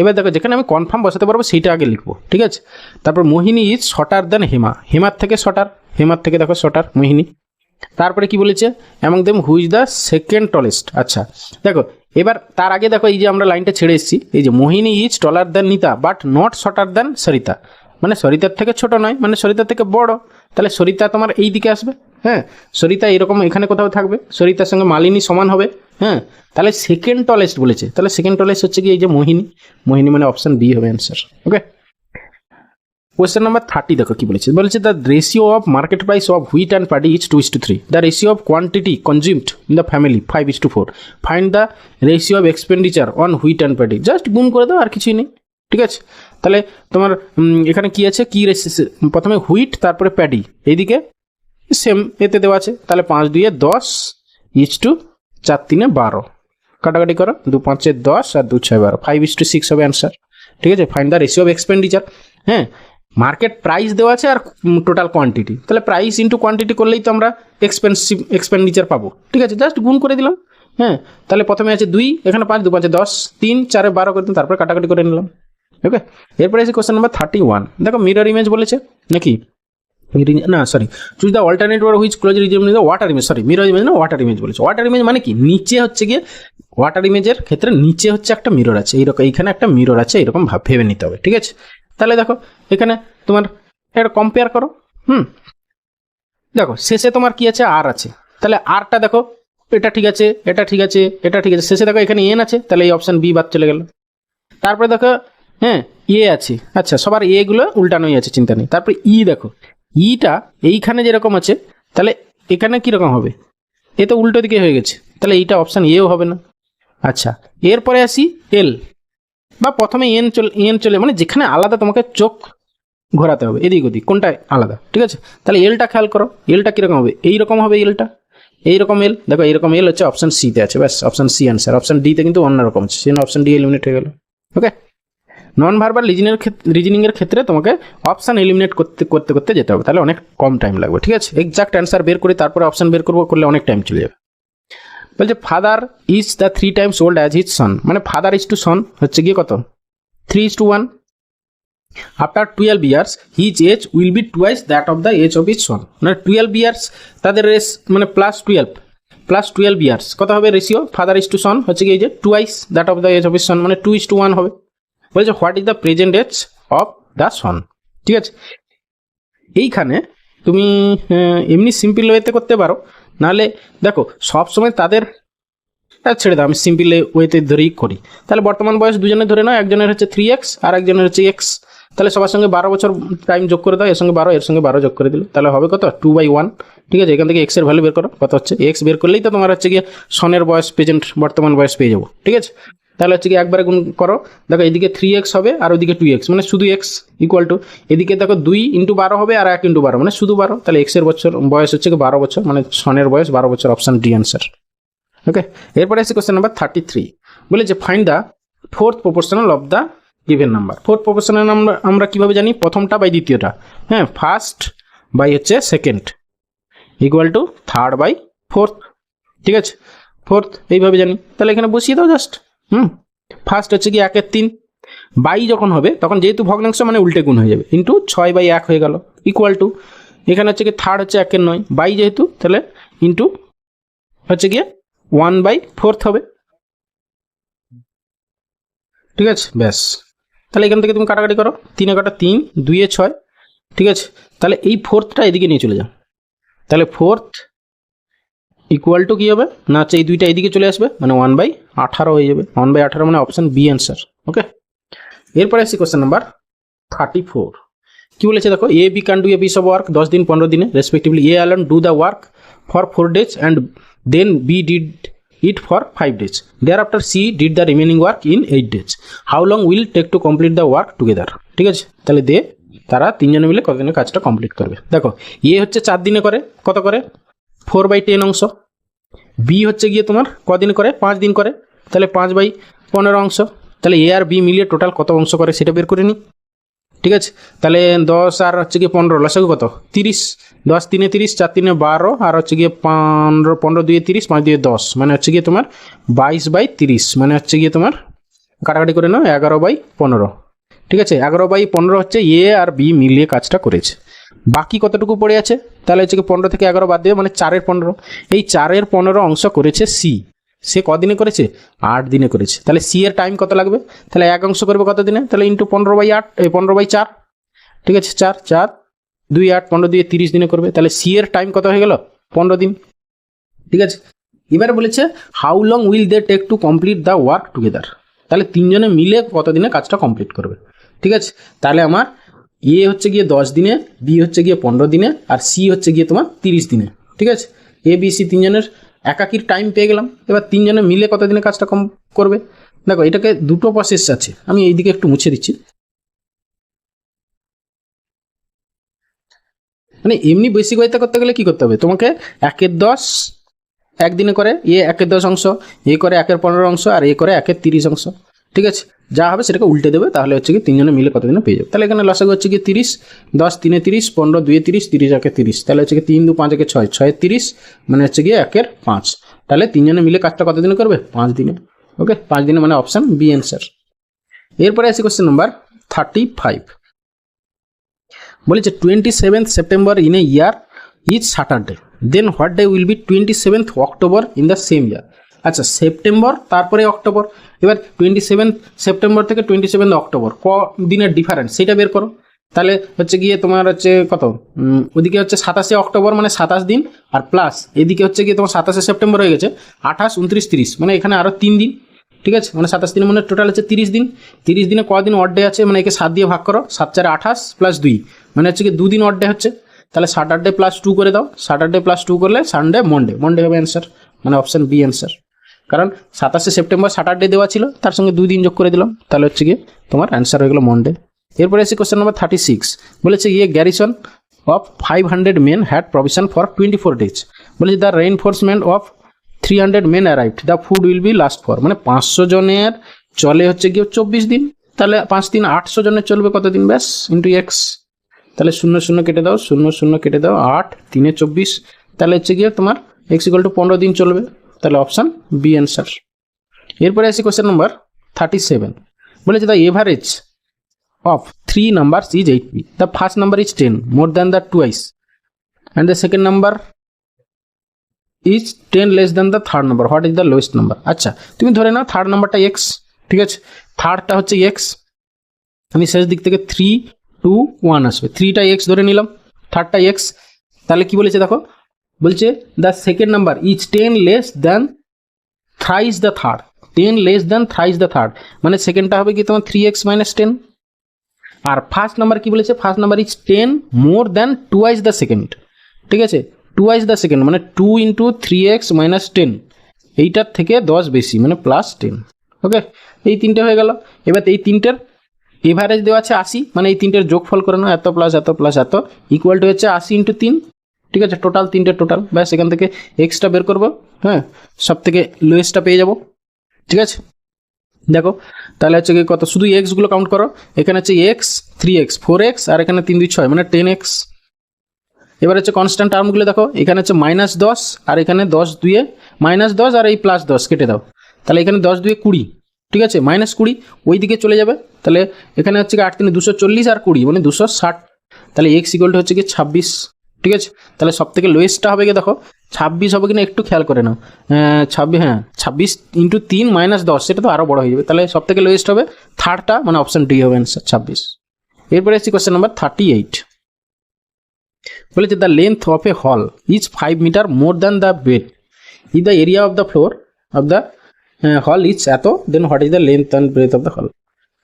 এবার দেখো যেখানে আমি কনফার্ম বসাতে পারবো সেইটা আগে লিখবো, ঠিক আছে। তারপর মোহিনী ইজ শর্টার দেন হেমা, হেমার থেকে শর্টার, হেমার থেকে দেখো শর্টার মোহিনী। তারপরে কি বলেছে, among them who is the second tallest. আচ্ছা দেখো এবার তার আগে দেখো এই যে আমরা লাইনটা ছেড়ে এসেছি, এই যে Mohini is taller than Nita but not shorter than Sarita, মানে সরিতার থেকে ছোট নয়, মানে সরিতার থেকে বড়। তাহলে সরিতা তোমার এই দিকে আসবে, হ্যাঁ। সরিতা এরকম এখানে কোথাও থাকবে, সরিতার সঙ্গে মালিনী সমান হবে, হ্যাঁ। তাহলে সেকেন্ড টলেস্ট বলেছে, তাহলে সেকেন্ড টলেস্ট হচ্ছে কি এই যে মোহিনী, মোহিনী মানে অপশন বি হবে অ্যান্সার, ওকে। কোয়েশ্চেন নাম্বার 30 দেখো কি বলেছে, বলেছে the ratio of market price of wheat and paddy is 2:3, the ratio of quantity consumed in the family 5:4, find the ratio of expenditure on wheat and paddy. Just গুণ করে দাও, আর কিছুই নেই, ঠিক আছে। তাহলে তোমার এখানে কি আছে, কি প্রথমে হুইট তারপরে প্যাডি, এইদিকে সেম এতে দেওয়া আছে। তাহলে 5 2 10 ইজ টু 4 3 12, কাটাকাটি করো, 2 5 10 আর 2 6 12, 5:6 হবে অ্যান্সার। ঠিক আছে, find the ratio of expenditure. হ্যাঁ, মার্কেট প্রাইস দেওয়া আছে আর টোটাল কোয়ান্টিটি, তাহলে প্রাইস ইন্টু কোয়ান্টিটি করলেই তো আমরা এক্সপেন্ডিচার পাবো। ঠিক আছে, জাস্ট গুণ করে দিলাম। হ্যাঁ, তাহলে প্রথমে আছে 2, এখানে 5 2 5 10, 3 4 12 করে দিলাম, তারপরে কাটাকাটি করে নিলাম। ওকে, এরপরে আছে কোয়েশ্চেন নাম্বার 31। দেখো মিরর ইমেজ বলেছে নাকি, না সরি, চুজ দ্য অল্টারনেট ওয়ার which close resemble the water image, sorry mirror image না ওয়াটার ইমেজ বলেছে। ওয়াটার ইমেজ মানে কি, নিচে হচ্ছে গিয়ে ওয়াটার ইমেজের ক্ষেত্রে নিচে হচ্ছে একটা মিরর আছে, এইরকম এইখানে একটা মিরর আছে, এরকম ভেবে নিতে হবে। ঠিক আছে, তাহলে দেখো এখানে তোমার এটা কম্পেয়ার করো। দেখো শেষে তোমার কি আছে, আর আছে, তাহলে আরটা দেখো এটা ঠিক আছে, এটা ঠিক আছে, এটা ঠিক আছে, শেষে দেখো এখানে এন আছে, তাহলে এই অপশন বি বাদ চলে গেল। তারপরে দেখো হ্যাঁ এ আছে, আচ্ছা সবার এগুলো উল্টানোই আছে, চিন্তা নেই। তারপরে ই দেখো, ইটা এইখানে যেরকম আছে, তাহলে এখানে কীরকম হবে, এ তো উল্টো দিকে হয়ে গেছে, তাহলে এইটা অপশান এও হবে না। আচ্ছা, এরপরে আসি এল, বা প্রথমে এন চলে, মানে যেখানে আলাদা তোমাকে চোখ ঘোরাতে হবে, এদিক ওদিক কোনটা আলাদা। ঠিক আছে, তাহলে এলটা খেয়াল করো, এলটা কীরকম হবে, এইরকম হবে এলটা, এইরকম এল, দেখো এইরকম এল হচ্ছে অপশান সিতে আছে, ব্যাস অপশান সি অ্যান্সার। অপশান ডিতে কিন্তু অন্যরকম আছে, সেজন্য অপশান ডি এলিমিনেট হয়ে গেল। ওকে, নন ভার্বাল রিজনিংয়ের ক্ষেত্রে তোমাকে অপশান এলিমিনেট করতে করতে যেতে হবে, তাহলে অনেক কম টাইম লাগবে। ঠিক আছে, এক্সাক্ট অ্যান্সার বের করে তারপরে অপশান বের করলে অনেক টাইম চলে যাবে। বলছে father is the 3 times old as his son, মানে ফাদার ইজ টু সন হচ্ছে গিয়ে কত, 3:1। After 12 years his age will be twice that of the age of his son, মানে 12 years তাদের রেস, মানে +12 years কত হবে ratio, father is to son হচ্ছে গিয়ে এই যে twice that of the age of his son, মানে 2:1 হবে। বলছে what is the present age of the son. ঠিক আছে, এইখানে তুমি এমনি সিম্পল ওয়েতে করতে পারো, নাহলে দেখো সবসময় তাদের ছেড়ে দাও, আমি সিম্পল ওয়েতে ধরেই করি। তাহলে বর্তমান বয়স দুজনে ধরে নাও, একজনের হচ্ছে 3x আর একজনের হচ্ছে x, তাহলে সবার সঙ্গে 12 বছর টাইম যোগ করে দাও, এর সঙ্গে 12 এর সঙ্গে 12 যোগ করে দিল, তাহলে হবে কত 2/1। ঠিক আছে, এখান থেকে x এর ভ্যালু বের করো, কত হচ্ছে x বের করলেই তো তোমার হচ্ছে গিয়ে সনের বয়স প্রেজেন্ট বর্তমান বয়স পেয়ে যাবো। ঠিক আছে, তাহলে হচ্ছে কি একবারে গুণ করো, দেখো এদিকে 3x হবে আর ওইদিকে 2x, মানে শুধু x ইকুয়াল টু, এদিকে দেখো 2 × 12 হবে আর 1 × 12 মানে শুধু 12, তাহলে x এর বয়স হচ্ছে 12 বছর, মানে সনের বয়স 12 বছর, অপশান ডি অ্যান্সার। ওকে, এরপরে আছে কোশ্চেন নাম্বার 33, বলে যে find the 4th proportional of the given number. 4th proportional আমরা কিভাবে জানি, প্রথমটা বাই দ্বিতীয়টা, হ্যাঁ ফার্স্ট বাই হচ্ছে second equal to 3rd by 4th। ঠিক আছে, 4th এইভাবে জানি, তাহলে এখানে বসিয়ে দাও জাস্ট। ফার্স্ট হচ্ছে কি 1 এর 3, বাই যখন হবে তখন যেহেতু ভগ্নাংশ মানে উল্টে গুণ হয়ে যাবে, ইন্টু 6/1 হয়ে গেল ইকুয়াল টু, এখানে হচ্ছে কি 3rd হচ্ছে 1 এর 9, বাই যেহেতু তাহলে ইন্টু হচ্ছে গিয়ে 1/4 হবে। ঠিক আছে, ব্যাস, তাহলে এখান থেকে তুমি কাটাকাটি করো, 3 এ কাটা 3, 2 এ 6। ঠিক আছে, তাহলে এই 4thটা এদিকে নিয়ে চলে যাও, তাহলে 4th ইকুয়াল টু কী হবে না, হচ্ছে এই দুইটা এদিকে চলে আসবে, মানে 1/18 হয়ে যাবে, 1/18 মানে অপশান বি অ্যান্সার। ওকে, এরপরে আসছি কোশ্চেন নাম্বার 34। কি বলেছে দেখো, A B can do a piece of work 10 দিন 15 দিনে respectively, A alone do the work for 4 days and then B did it for 5 days, thereafter C did the remaining work in 8 days, how long will take to complete the work together. ঠিক আছে, তাহলে তারা তিনজনে মিলে কতদিনে কাজটা complete করবে। দেখো এ হচ্ছে 4 দিনে করে, কত করে 4/10 অংশ, বি হচ্ছে গিয়ে তোমার কদিন করে 5 দিন করে, তাহলে 5/15 অংশ, তাহলে এ আর বি মিলিয়ে টোটাল কত অংশ করে সেটা বের করে নিই। ঠিক আছে, তাহলে 10 আর হচ্ছে গিয়ে 15 লসাগু কত 30, 10 3 30, 4 3 12 আর হচ্ছে গিয়ে 15 2 30, 5 2 10, মানে হচ্ছে গিয়ে তোমার 22/30, মানে হচ্ছে গিয়ে তোমার কাটাকাটি করে নাও 11/15। ঠিক আছে, 11/15 হচ্ছে এ আর বি মিলিয়ে কাজটা করেছে। বাকি কতটুকু পড়ে আছে, তাহলে হচ্ছে কি 15 থেকে 11 বাদ দেবে, মানে 4 এর 15, এই 4 এর 15 অংশ করেছে সি, সে কদিনে করেছে 8 দিনে করেছে, তাহলে সি এর টাইম কত লাগবে, তাহলে এক অংশ করবে কত দিনে, তাহলে ইন্টু 15/8, 15/4। ঠিক আছে, 4 4 2 8 15 2 30 দিনে করবে, তাহলে সি এর টাইম কত হয়ে গেল 15 দিন। ঠিক আছে, এবারে বলেছে how long will they take to complete the work together, তাহলে তিনজনে মিলে কত দিনে কাজটা কমপ্লিট করবে। ঠিক আছে, তাহলে আমার এ হচ্ছে গিয়ে 10 দিনে, বি হচ্ছে গিয়ে 15 দিনে, আর সি হচ্ছে গিয়ে তোমার 30 দিনে। ঠিক আছে, এ বি সি তিনজনের একাকির টাইম পেয়ে গেলাম, এবার তিনজনে মিলে কত দিনে কাজটা করবে। দেখো এটাকে দুটো প্রসেস আছে, আমি এইদিকে একটু মুছে দিচ্ছি, মানে এমনি বেসিক ওয়েতে করতে গেলে কী করতে হবে, তোমাকে 1/10 একদিনে করে, 1/10 অংশ, করে 1/15 অংশ, আর করে 1/30 অংশ। ঠিক আছে, যা হবে সেটাকে উল্টে দেবে, তাহলে হচ্ছে কি তিনজনে মিলে কত দিনে পেয়ে যাবে। তাহলে এখানে লসাগু হচ্ছে কি 30, 10 3 30, 15 2 30, 30 1 30, তাহলে হচ্ছে কি 3 2 5 1 6, 6 30, মানে হচ্ছে গিয়ে 1/5। তাহলে তিনজনে মিলে কাজটা কত দিনে করবে, 5 দিনে। ওকে, 5 দিনে মানে অপশান বি অ্যান্সার। এরপরে আসি কোশ্চেন নাম্বার 35। বলেছে 27th September in a year is Saturday, then what day will be 27th October in the same year? আচ্ছা, সেপ্টেম্বর তারপরে অক্টোবর, এবার 27th সেপ্টেম্বর থেকে 27th অক্টোবর ক দিনের ডিফারেন্স সেটা বের করো। তাহলে হচ্ছে গিয়ে তোমার হচ্ছে কত, ওদিকে হচ্ছে 27শে অক্টোবর মানে 27 দিন, আর প্লাস এদিকে হচ্ছে গিয়ে তোমার 27শে সেপ্টেম্বর হয়ে গেছে, 28 29 30, মানে এখানে আরও 3 দিন। ঠিক আছে, মানে 27 দিন মানে টোটাল হচ্ছে 30 দিন। 30 দিনে কদিন অড ডে আছে, মানে একে 7 দিয়ে ভাগ করো, 7 4 28 প্লাস 2, মানে হচ্ছে কি 2 দিন অড ডে হচ্ছে। তাহলে স্যাটারডে প্লাস 2 করে দাও, স্যাটারডে প্লাস 2 করলে সানডে মন্ডে হবে অ্যান্সার, মানে অপশান বি অ্যান্সার। কারণ 27শে সেপ্টেম্বর স্যাটারডে দেওয়া ছিল, তার সঙ্গে 2 দিন যোগ করে দিলাম, তাহলে হচ্ছে গিয়ে তোমার অ্যান্সার হয়ে গেলো মন্ডে। এরপরে এসে কোশ্চেন নাম্বার 36। বলেছে garrison of 500 men had provision for 24 days. বলেছে the reinforcement of 300 men arrived, the food will be last for, মানে 500 জনের চলে হচ্ছে গিয়ে 24 দিন, তাহলে 5 3 800 জনের চলবে কত দিন, ব্যাস ইন্টু এক্স। তাহলে 0 0 কেটে দাও, 0 0 কেটে দাও, 8 3 24, তাহলে হচ্ছে গিয়ে তোমার এক্স ইকুয়াল টু 15 দিন চলবে, তাহলে অপশান বি অ্যান্সার। এরপরে আসি কোশ্চেন নাম্বার 37। বলেছে the average of 3 numbers is 80. The first number is 10 more than the twice, and the second number is 10 less than the third number. What is the lowest number? আচ্ছা, তুমি ধরে নাও third নাম্বারটা x, ঠিক আছে, থার্ডটা হচ্ছে x, আমি শেষ দিক থেকে 3 2 1 আসবে, 3টা এক্স ধরে নিলাম, থার্ডটা এক্স। তাহলে কি বলেছে দেখো, বলছে the second number is 10 less than thrice the third, 10 less than thrice the third, মানে সেকেন্ডটা হবে কি তোমার 3x minus 10। আর ফার্স্ট নাম্বার কি বলেছে, first number is 10 more than twice the second. ঠিক আছে, টুয়াইস দ্য সেকেন্ড মানে 2 × 3x - 10, এইটার থেকে 10 বেশি মানে প্লাস 10। ওকে, এই তিনটে হয়ে গেল। এবার এই তিনটের এভারেজ দেওয়া আছে 80, মানে এই তিনটের যোগফল করে নাও, এত প্লাস এত প্লাস এত ইকুয়াল টু হচ্ছে 80 × 3। ঠিক আছে, টোটাল তিনটের টোটাল, ব্যাস এখান থেকে এক্সটা বের করবো, হ্যাঁ, সব থেকে লোয়েস্টটা পেয়ে যাব। ঠিক আছে, দেখো তাহলে হচ্ছে কি কত, শুধু এক্সগুলো কাউন্ট করো, এখানে হচ্ছে এক্স 3x 4x, আর এখানে 3 2 6 মানে 10x। এবার হচ্ছে কনস্ট্যান্ট টার্মগুলো দেখো, এখানে হচ্ছে -10, আর এখানে 10 2 -10, আর এই +10 কেটে দাও, তাহলে এখানে 10 2 20। ঠিক আছে, -20 ওই দিকে চলে যাবে, তাহলে এখানে হচ্ছে কি 8 3 240, আর 20 মানে 260, তাহলে এক্স ইকুয়াল টু হচ্ছে কি 26। ঠিক আছে, তাহলে সব থেকে লোয়েস্টটা হবে কি দেখো 26 হবে কিনা একটু খেয়াল করে নাও, 26, হ্যাঁ 26 × 3 - 10, সেটা তো আরও বড় হয়ে যাবে, তাহলে সব থেকে লোয়েস্ট হবে থার্ডটা, মানে অপশান ডি হবে অ্যান্সার 26। এরপরে আসছি কোশ্চেন নাম্বার 38। বলেছে the length of a hall is 5 metre more than the bed, is the area of the floor of the hall is এত, then what is the length and breadth of the hall.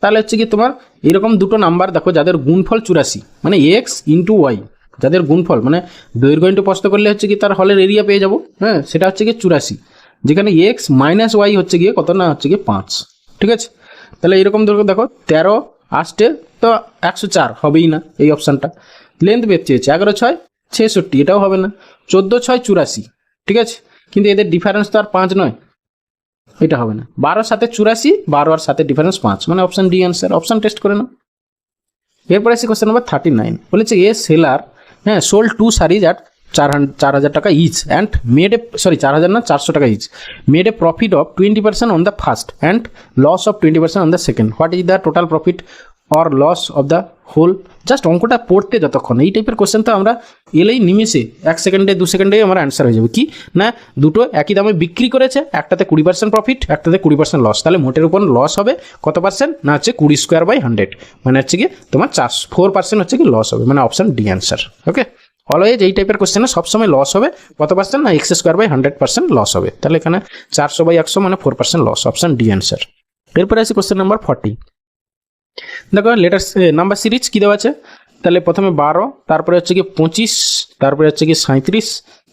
তাহলে হচ্ছে কি তোমার এরকম দুটো number দেখো যাদের গুণফল 84, মানে এক্স × ওয়াই, যাদের গুণফল মানে দৈর্ঘ্য ইন্টু প্রস্থ করলে হচ্ছে কি তার হলের এরিয়া পেয়ে যাবো, হ্যাঁ, সেটা হচ্ছে কি 84, যেখানে এক্স - ওয়াই হচ্ছে গিয়ে কত না হচ্ছে গিয়ে 5। ঠিক আছে, তাহলে এরকম ধরো দেখো 13 আসতে তো 104 হবেই না এই অপশানটা, লেন্থ বের চেয়েছে 11 6 66, এটাও হবে না, 14 6 84। ঠিক আছে, কিন্তু এদের ডিফারেন্স তো আর 5 নয়, এটা হবে না, 12 7 84, 12 আর 7 ডিফারেন্স 5, মানে option D answer. Option test করে নাও। এরপরে আসি কোশ্চেন নাম্বার 39। বলেছে এ সেলার, হ্যাঁ, সোল্ড 2 sarees at 4,000 টাকা ইচ অ্যান্ড মেড এ 4,000 না 400 টাকা each, made a profit of 20% on the first and loss of 20% on the second, what is the total profit or loss of the whole. Just অঙ্কটা পড়তে যতক্ষণ, এই টাইপের question তো আমরা এলেই নিমিশে 1 সেকেন্ডে 2 সেকেন্ডেই আমার অ্যান্সার হয়ে যাবে। কি না, দুটো একই দামে বিক্রি করেছে, একটাতে 20% প্রফিট, একটাতে 20% লস, তাহলে মোটের উপর লস হবে কত পার্সেন্ট না হচ্ছে 20/100, মানে হচ্ছে কি তোমার 4% হচ্ছে কি লস হবে, মানে অপশান ডি অ্যান্সার। ওকে, অলওয়েজ এই টাইপের কোশ্চেনে সবসময় লস হবে কত পার্সেন্ট না x²/100% লস হবে, তাহলে এখানে 400/100 মানে 4% লস, অপশান ডি অ্যান্সার। এরপরে আসি কোশ্চেন নাম্বার 40। দেখো লেটার নাম্বার সিরিজ কী দেওয়া আছে, তাহলে প্রথমে 12, তারপরে হচ্ছে কি 25, তারপরে হচ্ছে কি 37,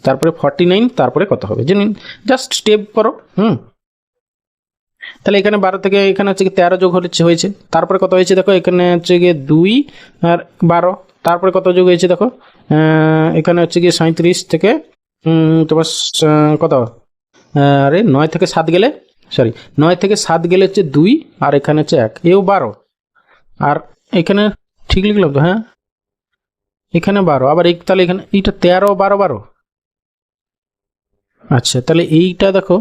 তারপরে 49, তারপরে কত হবে জানেন, জাস্ট স্টেপ করো। তাহলে এখানে 12 থেকে এখানে হচ্ছে কি 13 যোগ হয়েছে, তারপরে কত হয়েছে দেখো, এখানে হচ্ছে গিয়ে 2 আর 12, তারপরে কত যোগ হয়েছে দেখো, এখানে হচ্ছে গিয়ে 37 থেকে তোমার কত, আরে 9 থেকে 7 গেলে, সরি 9 থেকে 7 গেলে হচ্ছে 2, আর এখানে হচ্ছে 1, এও 12, আর এখানে ঠিক লিখলাম তো? হ্যাঁ, এখানে 12, আবার তাহলে এখানে এইটা 13, 12, 12। আচ্ছা, তাহলে এইটা দেখো,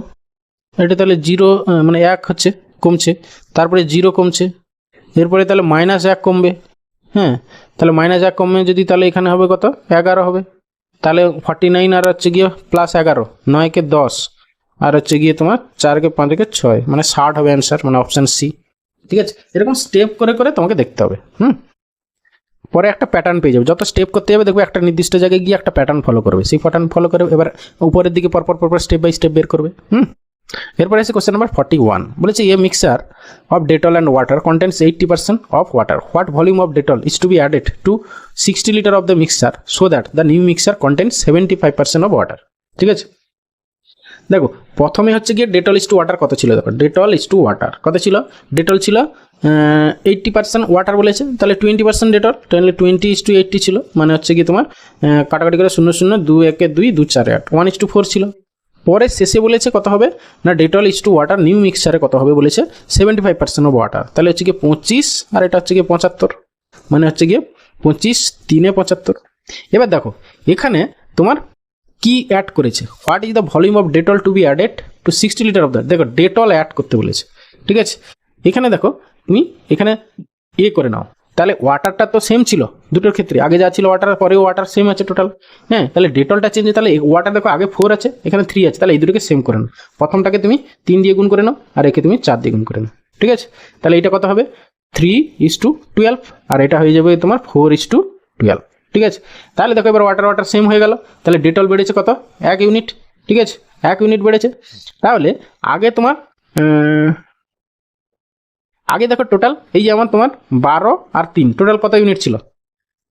এটা তাহলে 0, মানে 1 হচ্ছে কমছে, তারপরে 0 কমছে, এরপরে তাহলে -1 কমবে। হ্যাঁ, তাহলে -1 কমে যদি, তাহলে এখানে হবে কত, 11 হবে। তাহলে 49 আর হচ্ছে গিয়ে +11, 9 কে 10, আর হচ্ছে গিয়ে তোমার 4 কে 5 কে 6, মানে 60 হবে অ্যান্সার, মানে অপশান সি। ঠিক আছে, এরকম স্টেপ করে করে তোমাকে দেখতে হবে। পরে একটা প্যাটার্ন পেয়ে যাবে, যত স্টেপ করতে যাবে দেখবে একটা নির্দিষ্ট জায়গায় গিয়ে একটা প্যাটার্ন ফলো করবে, সেই প্যাটার্ন ফলো করে এবার উপরের দিকে পরপর পরপর স্টেপ বাই স্টেপ বের করবে। এরপরে আছে কোশ্চেন নাম্বার 41, বলেছে a mixture of Dettol and water contains 80% of water, what volume of Dettol is to be added to 60 litre of the mixture so that the new mixture contains 75% of water. ঠিক আছে, দেখো প্রথমে হচ্ছে গিয়ে Dettol is to water কত ছিল, দেখো Dettol is to water কত ছিল, ডেটল ছিল 80%, ওয়াটার বলেছে, তাহলে 20% ডেটল, তাহলে 20:80 ছিল, মানে হচ্ছে কি তোমার কাটাকাটি করে 0 0, 2 1 2 2 4 8, 1:4 ছিল। পরে শেষে বলেছে কত হবে না, Dettol is to water new মিক্সচারে কত হবে বলেছে 75% অফ ওয়াটার, তাহলে হচ্ছে গিয়ে 25, আর এটা হচ্ছে গিয়ে 75, মানে হচ্ছে গিয়ে 25 3 75। এবার দেখো এখানে তোমার কি অ্যাড করেছে, what is the volume of Dettol to be added to 60 litre of that, দেখো ডেটল অ্যাড করতে বলেছে। ঠিক আছে, এখানে দেখো তুমি এখানে করে নাও, তাহলে ওয়াটারটা তো সেম ছিল দুটোর ক্ষেত্রে, আগে যা ছিল ওয়াটার, পরেও ওয়াটার সেম আছে টোটাল। হ্যাঁ, তাহলে ডেটলটা চেঞ্জ, তাহলে ওয়াটার দেখো আগে 4 আছে, এখানে 3 আছে, তাহলে এই দুটোকে সেম করে নাও, প্রথমটাকে তুমি 3 দিয়ে গুণ করে নাও, আর একে তুমি 4 দিয়ে গুণ করে নাও। ঠিক আছে, তাহলে এটা কত হবে 3:12, আর এটা হয়ে যাবে তোমার 4:12। ঠিক আছে, তাহলে দেখো এবার ওয়াটার সেম হয়ে গেল, তাহলে ডেটল বেড়েছে কত, 1 ইউনিট। ঠিক আছে, 1 ইউনিট বেড়েছে। তাহলে আগে তোমার আগে দেখো টোটাল এই যে আমার তোমার 12 আর 3 টোটাল কত ইউনিট ছিল,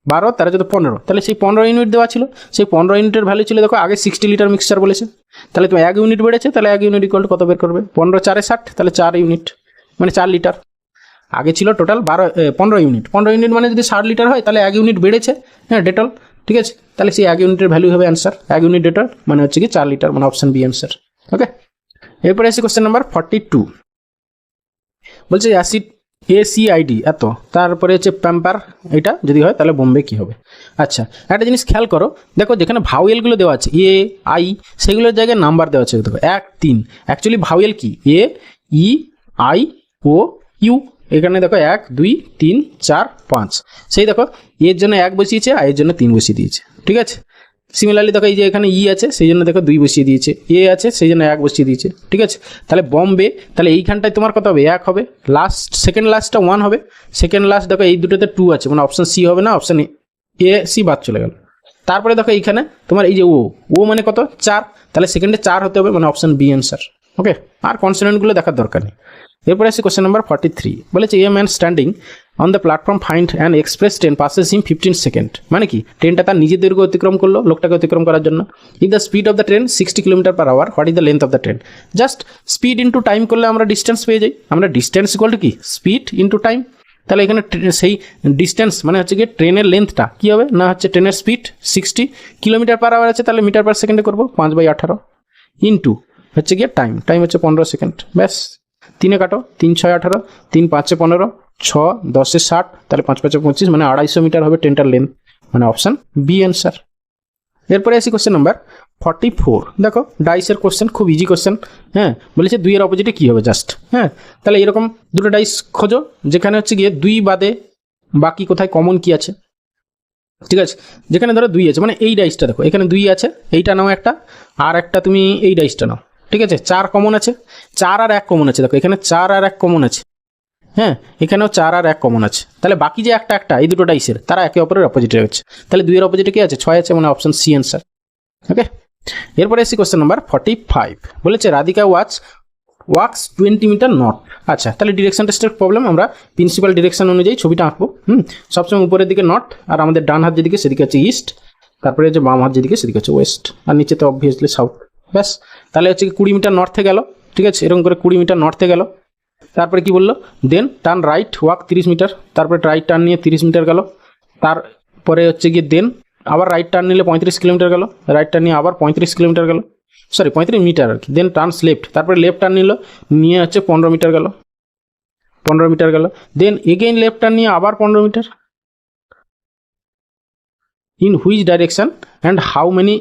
12 তার যত 15, তাহলে সেই 15 ইউনিট দেওয়া ছিল, সেই 15 ইউনিটের ভ্যালু ছিল দেখো আগে 60 লিটার মিক্সচার বলেছে, তাহলে তুমি 1 ইউনিট বেড়েছে, তাহলে 1 ইউনিট ইকুয়াল টু কত বের করবে, 15 4 60, তাহলে 4 ইউনিট মানে 4 লিটার। আগে ছিল টোটাল 15 ইউনিট, 15 ইউনিট মানে যদি 60 লিটার হয় তাহলে 1 ইউনিট বেড়েছে। হ্যাঁ, ডেটল। ঠিক আছে, তাহলে সেই 1 ইউনিটের ভ্যালু হবে অ্যান্সার, 1 ইউনিট ডেটল মানে হচ্ছে কি 4 লিটার, মানে অপশন বি অ্যান্সার। ওকে, এরপরে আসি কোশ্চেন নাম্বার 42, বলছে অ্যাসিড ACID এত, তারপরে হচ্ছে প্যাম্পার, এটা যদি হয় তাহলে বোম্বে কি হবে। আচ্ছা, একটা জিনিস খেয়াল করো, দেখো যেখানে ভাউয়েলগুলো দেওয়া আছে AI, সেগুলোর জায়গায় নাম্বার দেওয়া আছে, দেখো 1 3, অ্যাকচুয়ালি ভাউয়েল কি AEIOU, এখানে দেখো 1 2 3 4 5, সেই দেখো এর জন্য 1 বসিয়েছে, আর এর জন্য 3 বসিয়ে দিয়েছে। ঠিক আছে, সিমিলারলি দেখো এই যে এখানে আছে সেই জন্য দেখো 2 বসিয়ে দিয়েছে, আছে সেই জন্য 1 বসিয়ে দিয়েছে। ঠিক আছে, তাহলে বম্বে, তাহলে এইখানটায় তোমার কত হবে, 1 হবে, লাস্ট সেকেন্ড লাস্টটা 1 হবে, সেকেন্ড লাস্ট দেখো এই দুটোতে 2 আছে, মানে অপশন সি হবে না, অপশন AC বাদ চলে গেল। তারপরে দেখো এইখানে তোমার এই যে ও মানে কত 4, তাহলে সেকেন্ডে 4 হতে হবে, মানে অপশন বি অ্যান্সার। ওকে, আর কনসোনেন্টগুলো দেখার দরকার নেই। এরপরে আসি কোশ্চেন নাম্বার 43, বলেছে a man standing on the platform find an express train passes in 15 second, মানে কি ট্রেনটা তার নিজের দৈর্ঘ্য অতিক্রম করলো লোকটাকে অতিক্রম করার জন্য। If the speed of the train 60 km/h, what is the length of the train. Just speed into time করলে আমরা ডিস্টেন্স পেয়ে যাই, আমরা ডিস্টেন্স ইকুয়াল টু কি স্পিড ইন্টু টাইম, তাহলে এখানে সেই ডিস্টেন্স মানে হচ্ছে গিয়ে ট্রেনের লেন্থটা কী হবে না, হচ্ছে ট্রেনের স্পিড 60 km/h আছে, তাহলে মিটার পার সেকেন্ডে করবো 5/18 ইন্টু হচ্ছে গিয়ে টাইম হচ্ছে 15 সেকেন্ড, ব্যাস 3 কাটো, 3 6 18, 3 5 15, 6 10 60, তাহলে 5 5 25, মানে 250 মিটার হবে ট্রেনটার লেন্থ, মানে অপশান বি অ্যান্সার। এরপরে আসি কোশ্চেন নাম্বার 44, দেখো ডাইসের কোশ্চেন, খুব ইজি কোশ্চেন। হ্যাঁ, বলেছে 2 এর অপোজিটে কী হবে জাস্ট। হ্যাঁ, তাহলে এরকম দুটো ডাইস খোঁজো যেখানে হচ্ছে গিয়ে 2 বাদে বাকি কোথায় কমন কি আছে। ঠিক আছে, যেখানে ধরো 2 আছে, মানে এই ডাইসটা দেখো এখানে 2 আছে, এইটা নাও একটা, আর একটা তুমি এই ডাইসটা নাও। ঠিক আছে, 4 কমন আছে, 4 আর 1 কমন আছে, দেখো এখানে 4 আর 1 কমন আছে। হ্যাঁ, এখানেও 4 আর 1 কমন আছে, তাহলে বাকি যে একটা এই দুটো ডাইসের তারা একে অপরের অপোজিটে হচ্ছে, তাহলে 2 এর অপোজিটে কি আছে 6 আছে, মানে অপশন সি অ্যান্সার। ওকে, এরপরে এসি কোশ্চেন নাম্বার 45, বলেছে রাধিকা ওয়াক্স 20 মিটার নর্থ। আচ্ছা, তাহলে ডিরেকশন টেস্টের প্রবলেম, আমরা প্রিন্সিপাল ডিরেকশন অনুযায়ী ছবিটা আঁকবো। সবসময় উপরের দিকে নর্থ, আর আমাদের ডান হাত যেদিকে সেদিকে হচ্ছে ইস্ট, তারপরে যে বাম হাত যেদিকে সেদিকে হচ্ছে ওয়েস্ট, আর নিচে তো অবভিয়াসলি সাউথ। ব্যাস, তাহলে হচ্ছে 20 মিটার নর্থে গেল। ঠিক আছে, এরকম করে 20 মিটার নর্থে গেল, তারপরে কি বললো then turn right walk 30 metre, তারপরে রাইট টার্ন নিয়ে 30 মিটার গেল, পরে হচ্ছে গিয়ে দেন আবার রাইট টার্ন নিলে 35 কিলোমিটার গেল, রাইট টার্ন নিয়ে আবার 35 কিলোমিটার গেল, সরি 35 মিটার আর কি। দেন টার্নস লেফট, তারপরে লেফট টার্ন নিল, নিয়ে হচ্ছে 15 মিটার গেল, 15 মিটার গেল। দেন এগেইন লেফট টার্ন নিয়ে আবার 15 metre. In which direction and how many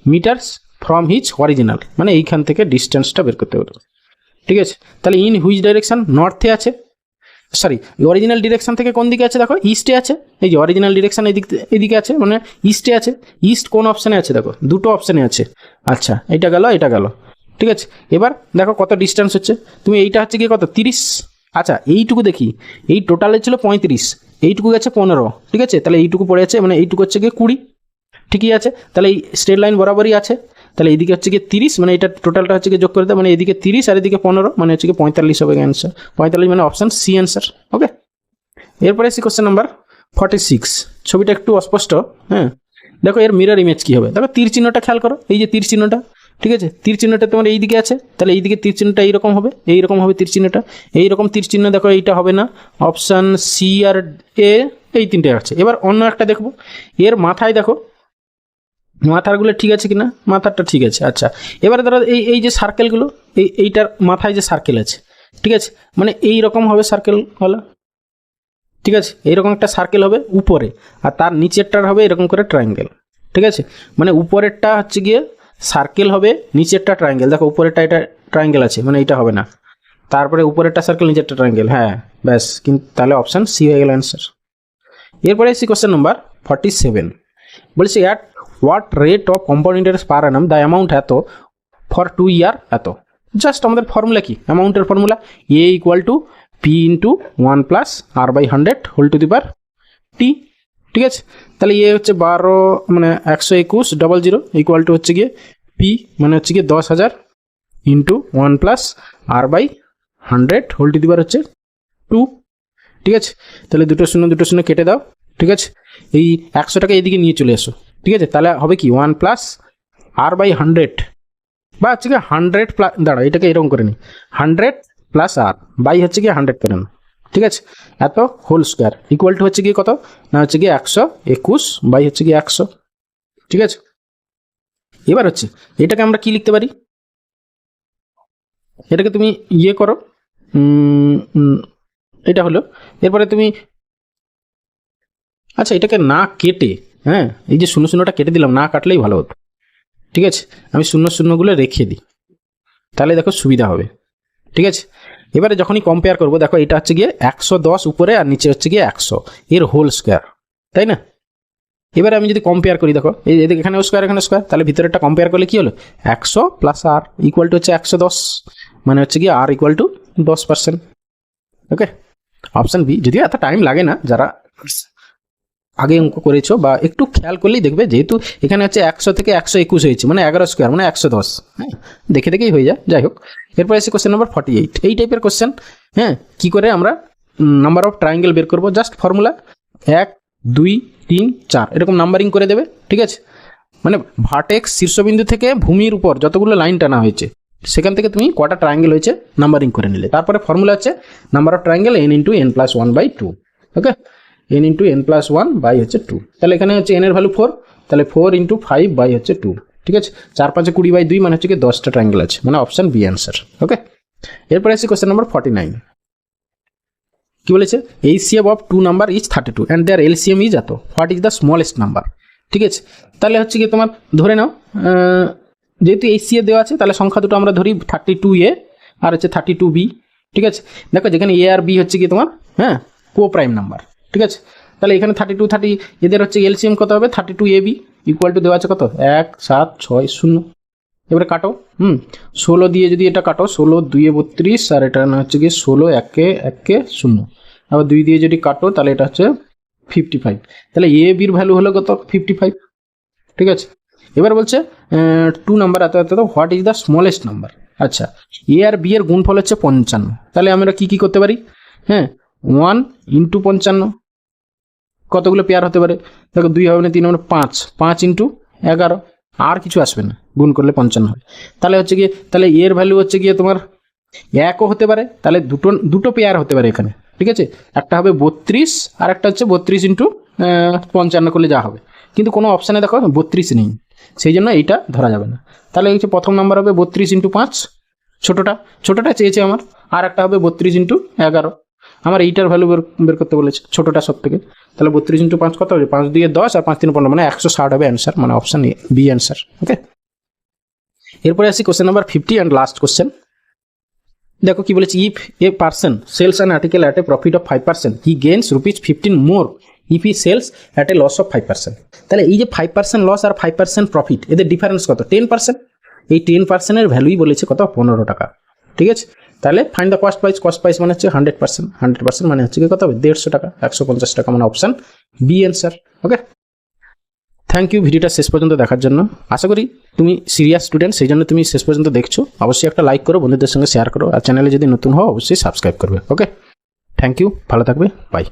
metres from his original, মানে এইখান থেকে ডিস্টেন্সটা বের করতে হবে। ঠিক আছে, তাহলে ইন হুইচ ডাইরেকশন নর্থে আছে, সরি অরিজিনাল ডিরেকশন থেকে কোন দিকে আছে দেখো, ইস্টে আছে। এই যে অরিজিনাল ডিরেকশন এদিকে আছে, মানে ইস্টে আছে। ইস্ট কোন অপশানে আছে দেখো, দুটো অপশানে আছে। আচ্ছা এটা গেল, এটা গেল। ঠিক আছে, এবার দেখো কত ডিস্টেন্স হচ্ছে। তুমি এইটা হচ্ছে গিয়ে কত 30, আচ্ছা এইটুকু দেখি, এই টোটালে ছিল 35, এইটুকু গেছে 15। ঠিক আছে, তাহলে এইটুকু পড়ে আছে, মানে এইটুকু হচ্ছে গিয়ে 20। ঠিকই আছে, তাহলে এই স্ট্রেট লাইন বরাবরই আছে। তাহলে এইদিকে হচ্ছে গিয়ে 30, মানে এটা টোটালটা হচ্ছে গিয়ে যোগ করে দেয়, মানে এদিকে 30 আর এদিকে 15, মানে হচ্ছে গিয়ে 45 হবে অ্যান্সার। 45 মানে অপশান সি অ্যান্সার। ওকে, এরপরে এসি কোশ্চেন নাম্বার 46। ছবিটা একটু অস্পষ্ট, হ্যাঁ দেখো এর মিরর ইমেজ কী হবে। দেখো তীর চিহ্নটা খেয়াল করো, এই যে তীর চিহ্নটা, ঠিক আছে তীর চিহ্নটা তোমার এই দিকে আছে, তাহলে এই দিকে তীর চিহ্নটা এইরকম হবে, এইরকম হবে তীর চিহ্নটা, এইরকম তীর চিহ্ন। দেখো এইটা হবে না, অপশান সি আর এ এই তিনটে আছে। এবার অন্য একটা দেখবো, এর মাথায় দেখো মাথারগুলো ঠিক আছে কিনা, মাথারটা ঠিক আছে। আচ্ছা এবারে ধরো এই যে সার্কেলগুলো, এইটার মাথায় যে সার্কেল আছে, ঠিক আছে মানে এই রকম হবে সার্কেল হলো, ঠিক আছে এইরকম একটা সার্কেল হবে উপরে, আর তার নিচেরটার হবে এরকম করে ট্রায়াঙ্গেল। ঠিক আছে, মানে উপরেরটা হচ্ছে গিয়ে সার্কেল হবে, নিচেরটা ট্রায়াঙ্গেল। দেখো উপরেরটা এটা ট্রায়াঙ্গেল আছে, মানে এইটা হবে না, তারপরে উপরেরটা সার্কেল নিচেরটা ট্রায়াঙ্গেল, হ্যাঁ ব্যাস। কিন্তু তাহলে অপশান সি হয়ে গেল অ্যান্সার। এরপরে এসি কোশ্চেন নাম্বার 47, বলছি at what rate of compound interest per annum the amount এত ফর 2 ইয়ার এত। জাস্ট আমাদের ফর্মুলা কি, অ্যামাউন্টের formula A equal to P into 1 plus R by 100 whole to the power T. ঠিক আছে, তাহলে এ হচ্ছে 12 মানে 121,00 ইকুয়াল টু হচ্ছে গিয়ে পি মানে হচ্ছে গিয়ে 10,000 into 1 plus R by 100 whole to the power হচ্ছে 2। ঠিক আছে, তাহলে দুটো শূন্য কেটে দাও। ঠিক আছে, এই 100 টাকা এদিকে নিয়ে চলে আসো। ঠিক আছে, তাহলে হবে কি 1 প্লাস আর বাই 100 বা হচ্ছে কি 100 প্লাস, দাঁড়া এটাকে এরকম করে নিই, 100 প্লাস আর বাই হচ্ছে কি 100 করে না। ঠিক আছে, এত হোল স্কোয়ার ইকুয়াল টু হচ্ছে গিয়ে কত না, হচ্ছে গিয়ে 121 বাই হচ্ছে গিয়ে 100। ঠিক আছে, এবার হচ্ছে এটাকে আমরা কি লিখতে পারি, এটাকে তুমি ইয়ে করো, এটা হলো। এরপরে তুমি আচ্ছা এটাকে না কেটে, হ্যাঁ এই যে শূন্যটা কেটে দিলাম, না কাটলেই ভালো হতো। ঠিক আছে, আমি শূন্যগুলো রেখে দিই, তাহলে দেখো সুবিধা হবে। ঠিক আছে, এবারে যখনই কম্পেয়ার করবো, দেখো এটা হচ্ছে গিয়ে 110 উপরে আর নিচে হচ্ছে গিয়ে 100 এর হোল স্কোয়ার, তাই না। এবারে আমি যদি কম্পেয়ার করি, দেখো এই এখানে স্কোয়ার এখানে স্কোয়ার, তাহলে ভিতরেরটা কম্পেয়ার করলে কি হলো 100 প্লাস আর ইকুয়াল টু হচ্ছে 110, মানে হচ্ছে গিয়ে R equal to 10%। Okay, option B. যদিও এত টাইম লাগে না, যারা আগে অঙ্ক করেছো বা একটু খেয়াল করলেই দেখবে, যেহেতু এখানে হচ্ছে 100 থেকে 121 হয়েছে, মানে 11 স্কোয়ার মানে 110, হ্যাঁ দেখে দেখেই হয়ে যায়। যাই হোক, এরপর এসে কোশ্চেন নাম্বার 48, এই টাইপের কোশ্চেন। হ্যাঁ, কী করে আমরা নাম্বার অফ ট্রায়াঙ্গেল বের করবো, জাস্ট ফর্মুলা 1 2 3 4 এরকম নাম্বারিং করে দেবে। ঠিক আছে, মানে ভার্টেক্স শীর্ষবিন্দু থেকে ভূমির উপর যতগুলো লাইন টানা হয়েছে সেখান থেকে তুমি কটা ট্রায়াঙ্গেল হয়েছে নাম্বারিং করে নিলে। তারপরে ফর্মুলা হচ্ছে number of triangle n into n plus 1/2। Okay, n into n plus 1 by হচ্ছে 2। তাহলে এখানে হচ্ছে n এর ভ্যালু 4, তাহলে 4 ইন্টু 5 বাই হচ্ছে 2। ঠিক আছে, 4 5 20/2 মানে হচ্ছে কি 10টা ট্রায়াঙ্গেল আছে, মানে অপশান বি অ্যান্সার। ওকে, এরপরে আসছি কোশ্চেন নাম্বার 49। কি বলেছে, HCF of 2 number is 32 and their LCM is এত, what is the smallest number. ঠিক আছে, তাহলে হচ্ছে কি তোমার ধরে নাও, যেহেতু HCF দেওয়া আছে তাহলে সংখ্যা দুটো আমরা ধরি 32A আর হচ্ছে 32B। ঠিক আছে, দেখো যেখানে A আর B হচ্ছে কি তোমার হ্যাঁ কো প্রাইম নাম্বার। ঠিক আছে, তাহলে এখানে 32 30 এদের হচ্ছে LCM কত হবে, 32AB ইকুয়াল টু দেওয়া আছে কত 1 7 6 0। এবারে কাটো, 16 দিয়ে যদি এটা কাটো, 16 2 32 আর এটা না হচ্ছে গিয়ে 16 1 0। আবার 2 দিয়ে যদি কাটো তাহলে এটা হচ্ছে 55। তাহলে এ বির ভ্যালু হলো কত 55। ঠিক আছে, এবার বলছে 2 নাম্বার এত এত, what is the smallest number. আচ্ছা, এ আর বি এর গুণফল হচ্ছে 55, তাহলে আমরা কি করতে পারি, হ্যাঁ 1 ইন্টু 55 কতগুলো পেয়ার হতে পারে, দেখো 2 হবে না 3 হবে 5, 5 ইন্টু 11 আর কিছু আসবে না, গুণ করলে 55 হয়। তাহলে হচ্ছে গিয়ে তাহলে এর ভ্যালু হচ্ছে গিয়ে তোমার 1ও হতে পারে, তাহলে দুটো পেয়ার হতে পারে এখানে। ঠিক আছে, একটা হবে 32 আর একটা হচ্ছে 32 ইন্টু 55 করলে যা হবে, কিন্তু কোনো অপশানে দেখো 32 নেই, সেই জন্য এইটা ধরা যাবে না। তাহলে এই যে প্রথম নাম্বার হবে 32 × 5, ছোটোটা চেয়েছে আমার, আর একটা হবে 32 × 11, আমার এইটার ভ্যালু বের করতে বলেছে ছোটোটা সব থেকে। তাহলে 32 × 5 কত হবে, 5 2 10 আর 5 3 15, মানে 160 হবে অ্যান্সার, মানে অপশান বি অ্যান্সার। ওকে, এরপরে আসি question number 50 and last question. দেখো কি বলেছে, if a person sells an article at a profit of 5%, he gains ₹15 more if he sells at a loss of 5%। তাহলে এই যে 5% লস আর 5% প্রফিট, এদের ডিফারেন্স কত, 10%। এই 10%-এর ভ্যালুই বলেছে কত, 15 টাকা। ঠিক আছে, তাহলে ফাইন্ড দ্য কস্ট প্রাইস মানে হচ্ছে 100%, 100% মানে হচ্ছে কি কত হবে, 150 টাকা, 150 টাকা, মানে option B answer. Okay, thank you ভিডিওটা শেষ পর্যন্ত দেখার জন্য। আশা করি তুমি সিরিয়াস স্টুডেন্ট, সেই জন্য তুমি শেষ পর্যন্ত দেখছো। অবশ্যই একটা লাইক করো, বন্ধুদের সঙ্গে শেয়ার করো, আর চ্যানেলে যদি নতুন হও অবশ্যই সাবস্ক্রাইব করবে। ওকে, থ্যাংক ইউ, ভালো থাকবে, বাই।